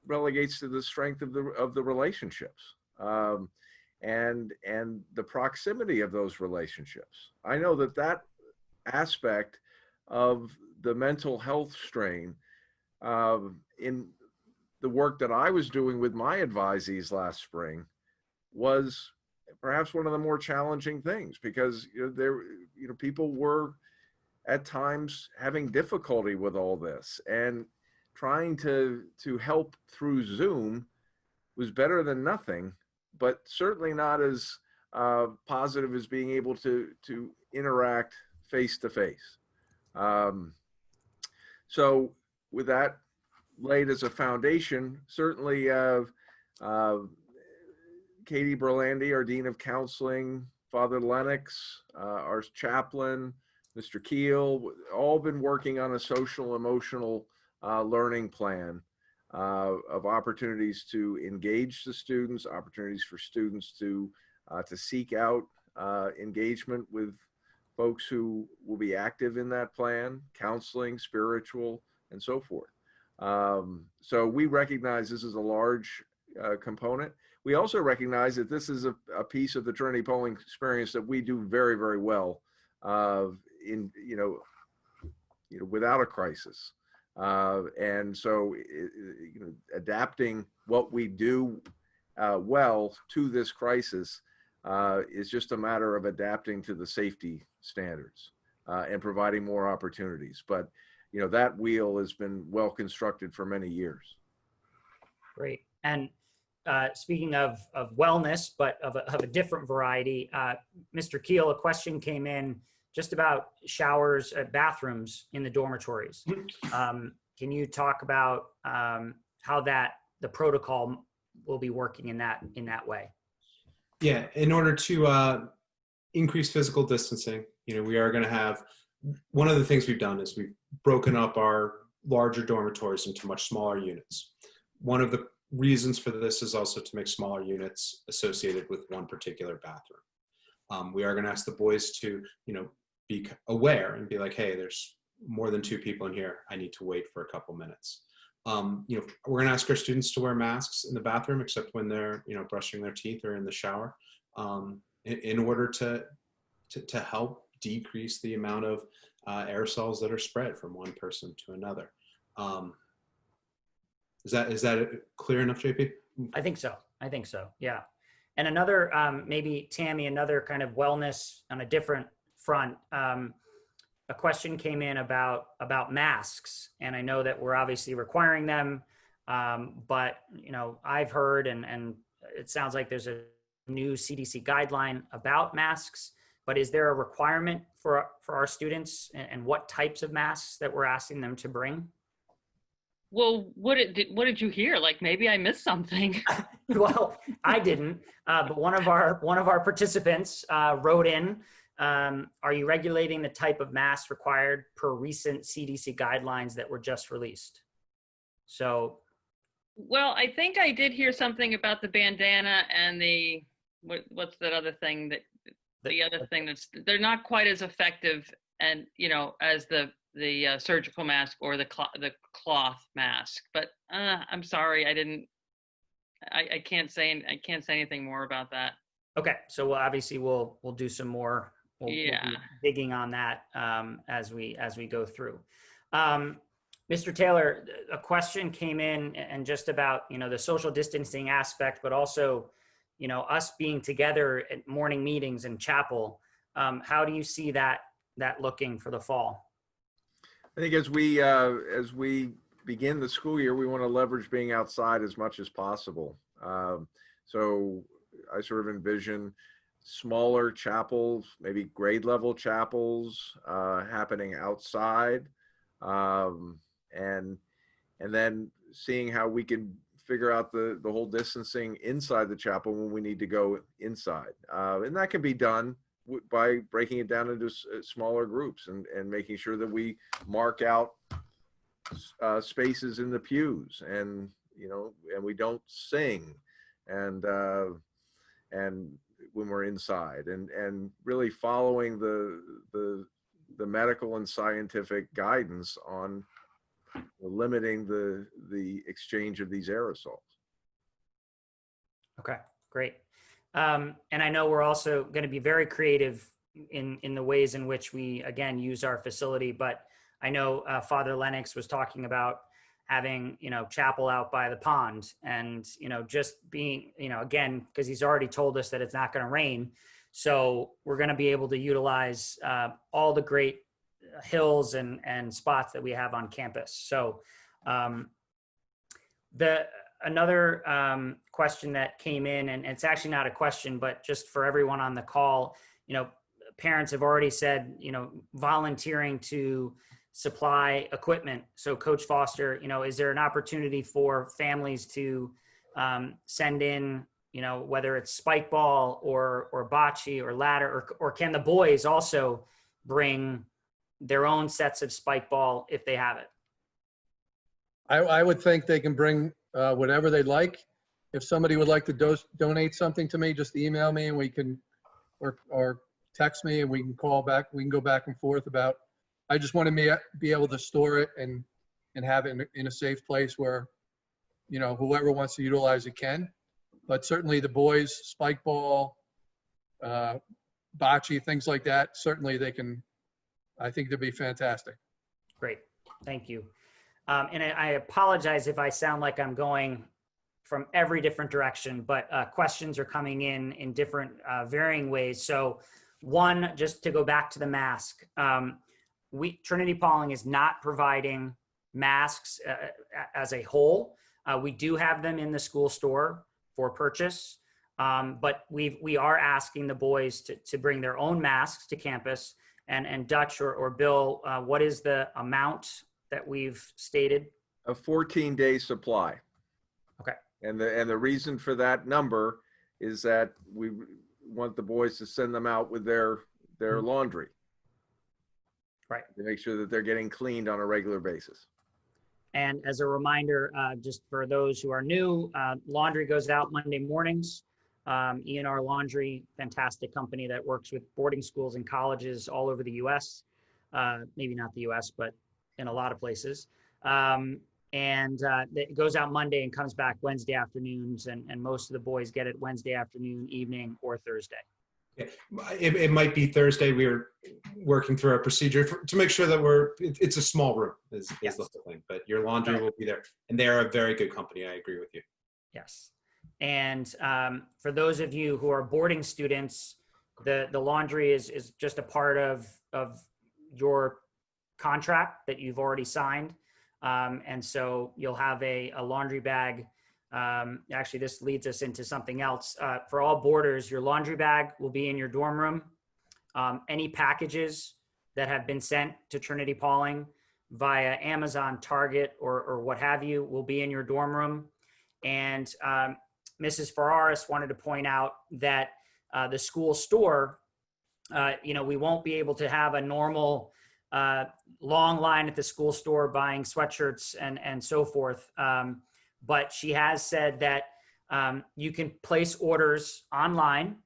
relegates to the strength of the relationships, and the proximity of those relationships. I know that aspect of the mental health strain in the work that I was doing with my advisees last spring was perhaps one of the more challenging things, because people were at times having difficulty with all this, and trying to help through Zoom was better than nothing, but certainly not as positive as being able to interact face to face. So with that laid as a foundation, certainly Katie Berlandi, our Dean of Counseling, Father Lennox, our chaplain, Mr. Keel, all been working on a social emotional learning plan of opportunities to engage the students, opportunities for students to seek out engagement with folks who will be active in that plan, counseling, spiritual, and so forth. So we recognize this is a large component. We also recognize that this is a piece of the Trinity-Pawling experience that we do very, very well without a crisis. And so adapting what we do well to this crisis is just a matter of adapting to the safety standards and providing more opportunities. But that wheel has been well constructed for many years. Great. And speaking of wellness, but of a different variety, Mr. Keel, a question came in just about showers, bathrooms in the dormitories. Can you talk about how the protocol will be working in that way? Yeah, in order to increase physical distancing, we are going to have, one of the things we've done is we've broken up our larger dormitories into much smaller units. One of the reasons for this is also to make smaller units associated with one particular bathroom. We are going to ask the boys to, be aware and be like, hey, there's more than 2 people in here. I need to wait for a couple minutes. We're going to ask our students to wear masks in the bathroom, except when they're, brushing their teeth or in the shower, in order to help decrease the amount of aerosols that are spread from one person to another. Is that clear enough, JP? I think so. Yeah. And another, maybe Tammy, another kind of wellness on a different front. A question came in about masks, and I know that we're obviously requiring them, but I've heard and it sounds like there's a new CDC guideline about masks. but is there a requirement for our students and what types of masks that we're asking them to bring? Well, what did you hear? Like maybe I missed something. Well, I didn't, but one of our participants wrote in, are you regulating the type of mask required per recent CDC guidelines that were just released? So, Well, I think I did hear something about the bandana and what's that other thing the other thing they're not quite as effective and as the surgical mask or the cloth mask. But I'm sorry, I can't say anything more about that. okay, so obviously we'll do some more. We'll be digging on that as we go through. Mr. Taylor, a question came in and just about the social distancing aspect, but also us being together at morning meetings in chapel. How do you see that looking for the fall? I think as we begin the school year, we want to leverage being outside as much as possible. So I sort of envision smaller chapels, maybe grade level chapels happening outside, and then seeing how we can figure out the whole distancing inside the chapel when we need to go inside. And that can be done by breaking it down into smaller groups and making sure that we mark out spaces in the pews and we don't sing and when we're inside and really following the medical and scientific guidance on limiting the exchange of these aerosols. Okay, great. And I know we're also going to be very creative in the ways in which we, again, use our facility. But I know Father Lennox was talking about having, chapel out by the pond and, just being, again, because he's already told us that it's not going to rain. So we're going to be able to utilize all the great hills and spots that we have on campus. So another question that came in, and it's actually not a question, but just for everyone on the call, parents have already said, volunteering to supply equipment. So Coach Foster, is there an opportunity for families to send in, whether it's spike ball or bocce or ladder, or can the boys also bring their own sets of spike ball if they have it? I would think they can bring whatever they'd like. If somebody would like to donate something to me, just email me and we can, or text me and we can call back. We can go back and forth about. I just want to be able to store it and have it in a safe place where, whoever wants to utilize it can. But certainly the boys, spike ball, bocce, things like that. Certainly they can. I think they'd be fantastic. Great, thank you. And I apologize if I sound like I'm going from every different direction, but questions are coming in different varying ways. So one, just to go back to the mask, Trinity-Pawling is not providing masks as a whole. We do have them in the school store for purchase, but we are asking the boys to bring their own masks to campus. And Dutch or Bill, what is the amount that we've stated? A 14-day supply. Okay. And the reason for that number is that we want the boys to send them out with their laundry. Right. To make sure that they're getting cleaned on a regular basis. And as a reminder, just for those who are new, laundry goes out Monday mornings. ENR Laundry, fantastic company that works with boarding schools and colleges all over the U.S. Maybe not the U.S., but in a lot of places. And it goes out Monday and comes back Wednesday afternoons, and most of the boys get it Wednesday afternoon, evening, or Thursday. Yeah. It might be Thursday. We're working through our procedure to make sure that it's a small room is the whole thing, but your laundry will be there. And they're a very good company. I agree with you. Yes. And for those of you who are boarding students, the laundry is just a part of your contract that you've already signed. And so you'll have a laundry bag. Actually, this leads us into something else. For all boarders, your laundry bag will be in your dorm room. Any packages that have been sent to Trinity-Pawling via Amazon, Target, or what have you will be in your dorm room. And Mrs. Ferraris wanted to point out that the school store, we won't be able to have a normal long line at the school store buying sweatshirts and so forth. But she has said that you can place orders online.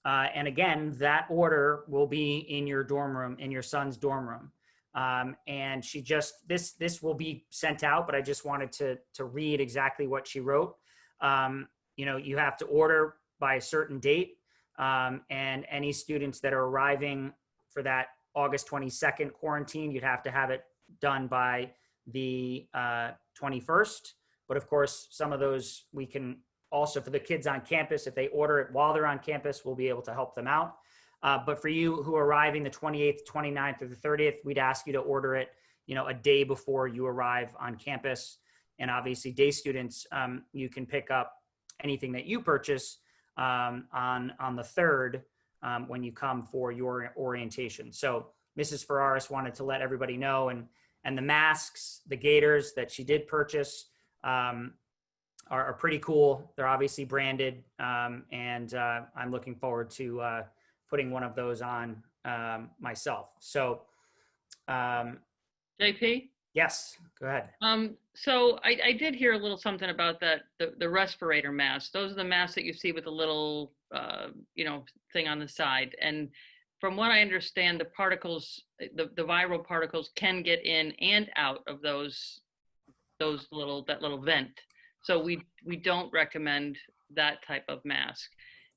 And again, that order will be in your dorm room, in your son's dorm room. And she just, this will be sent out, but I just wanted to read exactly what she wrote. You have to order by a certain date. And any students that are arriving for that August 22nd quarantine, you'd have to have it done by the 21st. But of course, some of those we can also, for the kids on campus, if they order it while they're on campus, we'll be able to help them out. But for you who are arriving the 28th, 29th, or the 30th, we'd ask you to order it, a day before you arrive on campus. And obviously day students, you can pick up anything that you purchase on the 3rd when you come for your orientation. So Mrs. Ferraris wanted to let everybody know, and the masks, the gaiters that she did purchase are pretty cool. They're obviously branded, and I'm looking forward to putting one of those on myself. So, JP? Yes, go ahead. So I did hear a little something about that, the respirator mask. Those are the masks that you see with the little, thing on the side. And from what I understand, the particles, the viral particles can get in and out of that little vent. So we don't recommend that type of mask.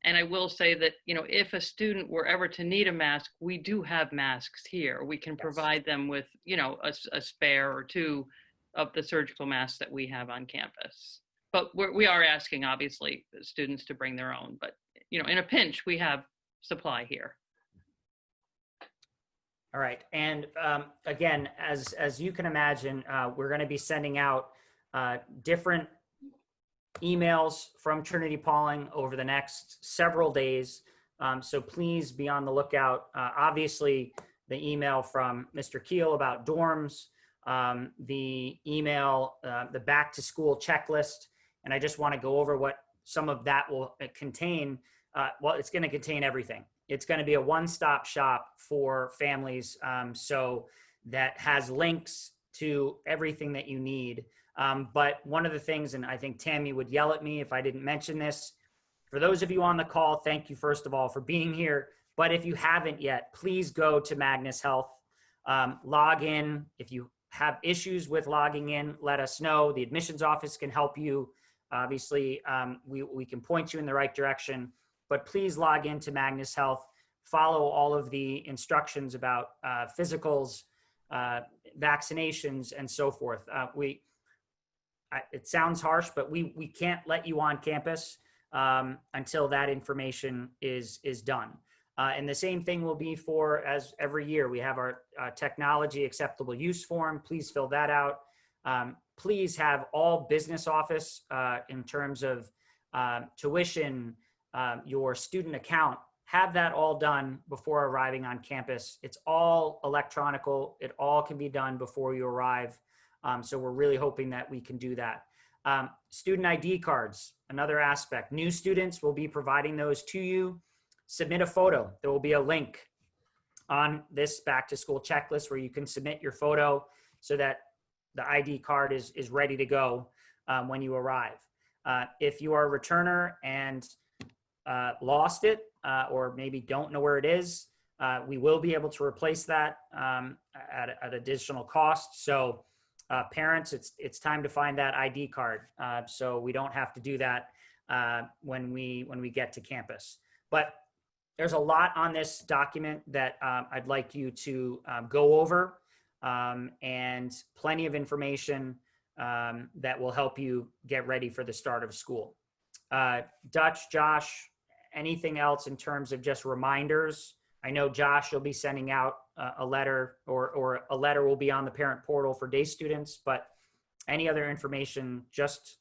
And I will say that, if a student were ever to need a mask, we do have masks here. We can provide them with, a spare or two of the surgical masks that we have on campus. But we are asking, obviously, students to bring their own. But, in a pinch, we have supply here. All right. And again, as you can imagine, we're going to be sending out different emails from Trinity-Pawling over the next several days. So please be on the lookout. Obviously, the email from Mr. Keel about dorms, the email, the back to school checklist. And I just want to go over what some of that will contain. Well, it's going to contain everything. It's going to be a one-stop shop for families. So that has links to everything that you need. But one of the things, and I think Tammy would yell at me if I didn't mention this, for those of you on the call, thank you, first of all, for being here. But if you haven't yet, please go to Magnus Health, log in. If you have issues with logging in, let us know. The admissions office can help you. Obviously, we can point you in the right direction, but please log into Magnus Health, follow all of the instructions about physicals, vaccinations, and so forth. It sounds harsh, but we can't let you on campus until that information is done. And the same thing will be for, as every year, we have our technology acceptable use form. Please fill that out. Please have all business office in terms of tuition, your student account, have that all done before arriving on campus. It's all electronical. It all can be done before you arrive. So we're really hoping that we can do that. Student ID cards, another aspect. New students will be providing those to you. Submit a photo. There will be a link on this back to school checklist where you can submit your photo so that the ID card is ready to go when you arrive. If you are a returner and lost it or maybe don't know where it is, we will be able to replace that at additional cost. So parents, it's time to find that ID card so we don't have to do that when we get to campus. But there's a lot on this document that I'd like you to go over and plenty of information that will help you get ready for the start of school. Dutch, Josh, anything else in terms of just reminders? I know Josh, you'll be sending out a letter or a letter will be on the parent portal for day students, but any other information just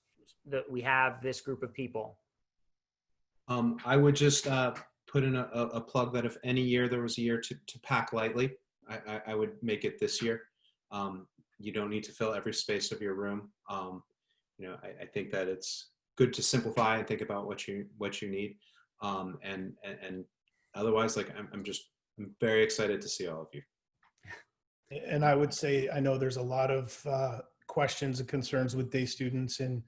that we have this group of people? I would just put in a plug that if any year there was a year to pack lightly, I would make it this year. You don't need to fill every space of your room. I think that it's good to simplify and think about what you need. And otherwise, like I'm very excited to see all of you. And I would say, I know there's a lot of questions and concerns with day students and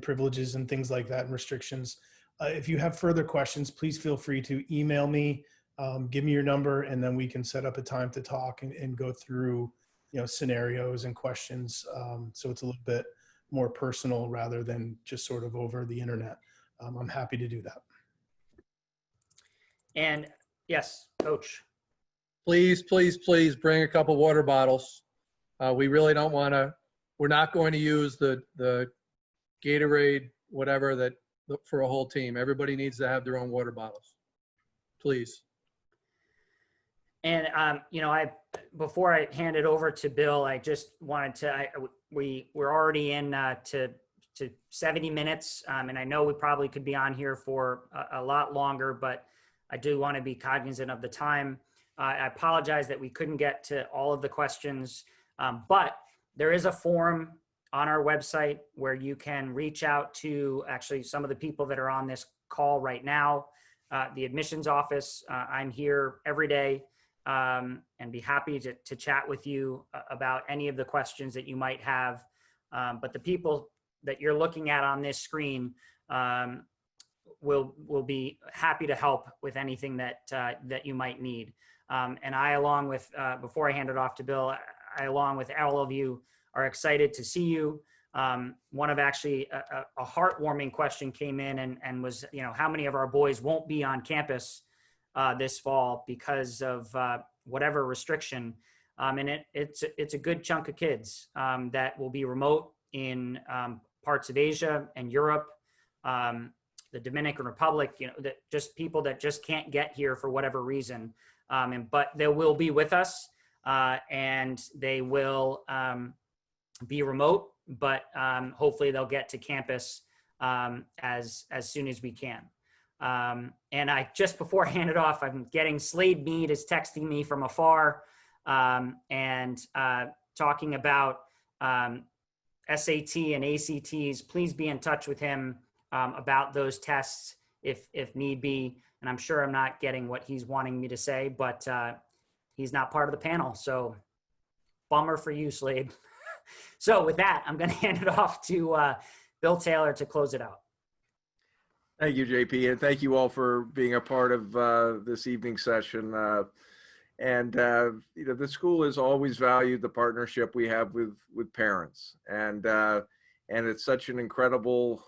privileges and things like that and restrictions. If you have further questions, please feel free to email me, give me your number, and then we can set up a time to talk and go through, scenarios and questions. So it's a little bit more personal rather than just sort of over the internet. I'm happy to do that. And yes, Coach. Please, please, please bring a couple water bottles. We really don't want to, we're not going to use the Gatorade, whatever, for a whole team. Everybody needs to have their own water bottles. Please. And, before I hand it over to Bill, I just wanted to, we're already in to 70 minutes. And I know we probably could be on here for a lot longer, but I do want to be cognizant of the time. I apologize that we couldn't get to all of the questions, but there is a form on our website where you can reach out to actually some of the people that are on this call right now. The admissions office, I'm here every day and be happy to chat with you about any of the questions that you might have. But the people that you're looking at on this screen will be happy to help with anything that you might need. And I, along with, before I hand it off to Bill, I, along with all of you, are excited to see you. One of actually a heartwarming question came in and was, how many of our boys won't be on campus this fall because of whatever restriction. And it's a good chunk of kids that will be remote in parts of Asia and Europe, the Dominican Republic, that just people that just can't get here for whatever reason. But they will be with us and they will be remote, but hopefully they'll get to campus as soon as we can. And I, just before I hand it off, I'm getting Slade Mead is texting me from afar and talking about SAT and ACTs. Please be in touch with him about those tests if need be. And I'm sure I'm not getting what he's wanting me to say, but he's not part of the panel. So bummer for you, Slade. So with that, I'm going to hand it off to Bill Taylor to close it out. Thank you, JP, and thank you all for being a part of this evening session. The school has always valued the partnership we have with parents, and it's such an incredible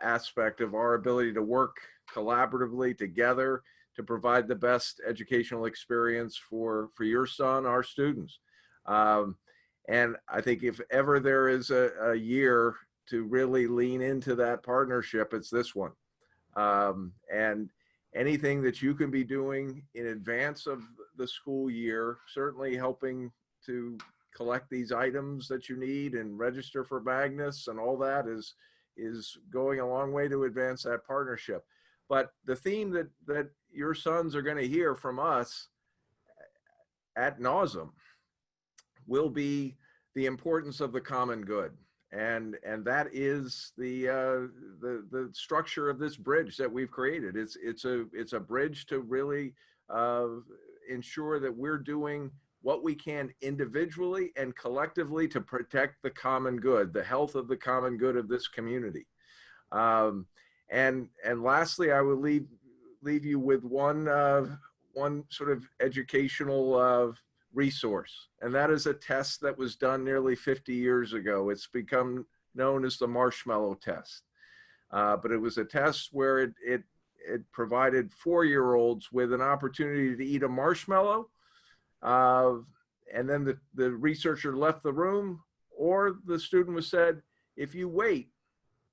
aspect of our ability to work collaboratively together to provide the best educational experience for your son, our students. And I think if ever there is a year to really lean into that partnership, it's this one. And anything that you can be doing in advance of the school year, certainly helping to collect these items that you need and register for magnets and all that is going a long way to advance that partnership. But the theme that your sons are going to hear from us ad nauseam will be the importance of the common good. And that is the structure of this bridge that we've created. It's a bridge to really ensure that we're doing what we can individually and collectively to protect the common good, the health of the common good of this community. And lastly, I will leave you with one sort of educational resource, and that is a test that was done nearly 50 years ago. It's become known as the Marshmallow Test, but it was a test where it provided 4-year-olds with an opportunity to eat a marshmallow, and then the researcher left the room, or the student was said, if you wait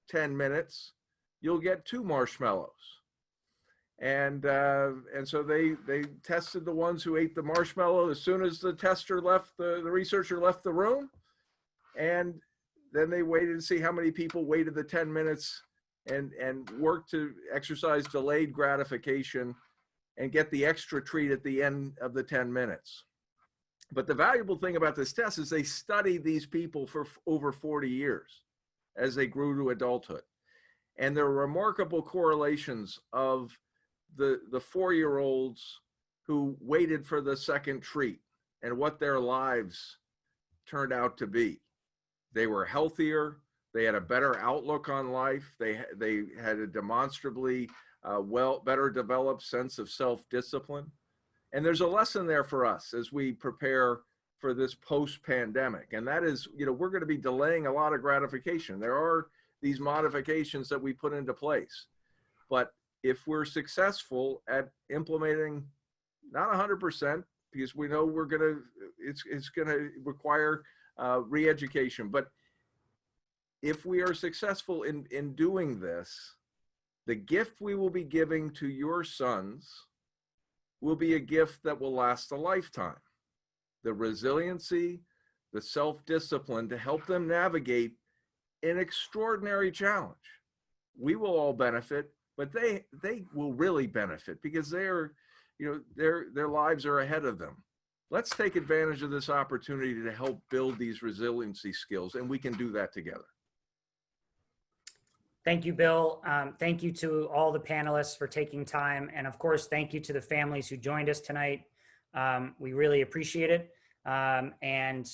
10 minutes, you'll get 2 marshmallows. And so they tested the ones who ate the marshmallow as soon as the tester left, the researcher left the room. And then they waited to see how many people waited the 10 minutes and worked to exercise delayed gratification and get the extra treat at the end of the 10 minutes. But the valuable thing about this test is they studied these people for over 40 years as they grew to adulthood. And there are remarkable correlations of the 4-year-olds who waited for the second treat and what their lives turned out to be. They were healthier. They had a better outlook on life. They had a demonstrably better developed sense of self-discipline. And there's a lesson there for us as we prepare for this post-pandemic. And that is, we're going to be delaying a lot of gratification. There are these modifications that we put into place. But if we're successful at implementing, not 100%, because we know it's going to require re-education, but if we are successful in doing this, the gift we will be giving to your sons will be a gift that will last a lifetime. The resiliency, the self-discipline to help them navigate an extraordinary challenge. We will all benefit, but they will really benefit because their lives are ahead of them. Let's take advantage of this opportunity to help build these resiliency skills, and we can do that together. Thank you, Bill. Thank you to all the panelists for taking time. And of course, thank you to the families who joined us tonight. We really appreciate it. And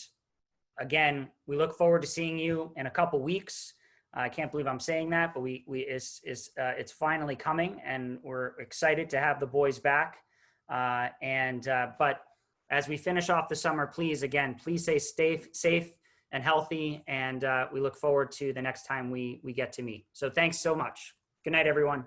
again, we look forward to seeing you in a couple weeks. I can't believe I'm saying that, but it's finally coming, and we're excited to have the boys back. But as we finish off the summer, please stay safe and healthy, and we look forward to the next time we get to meet. So thanks so much. Good night, everyone.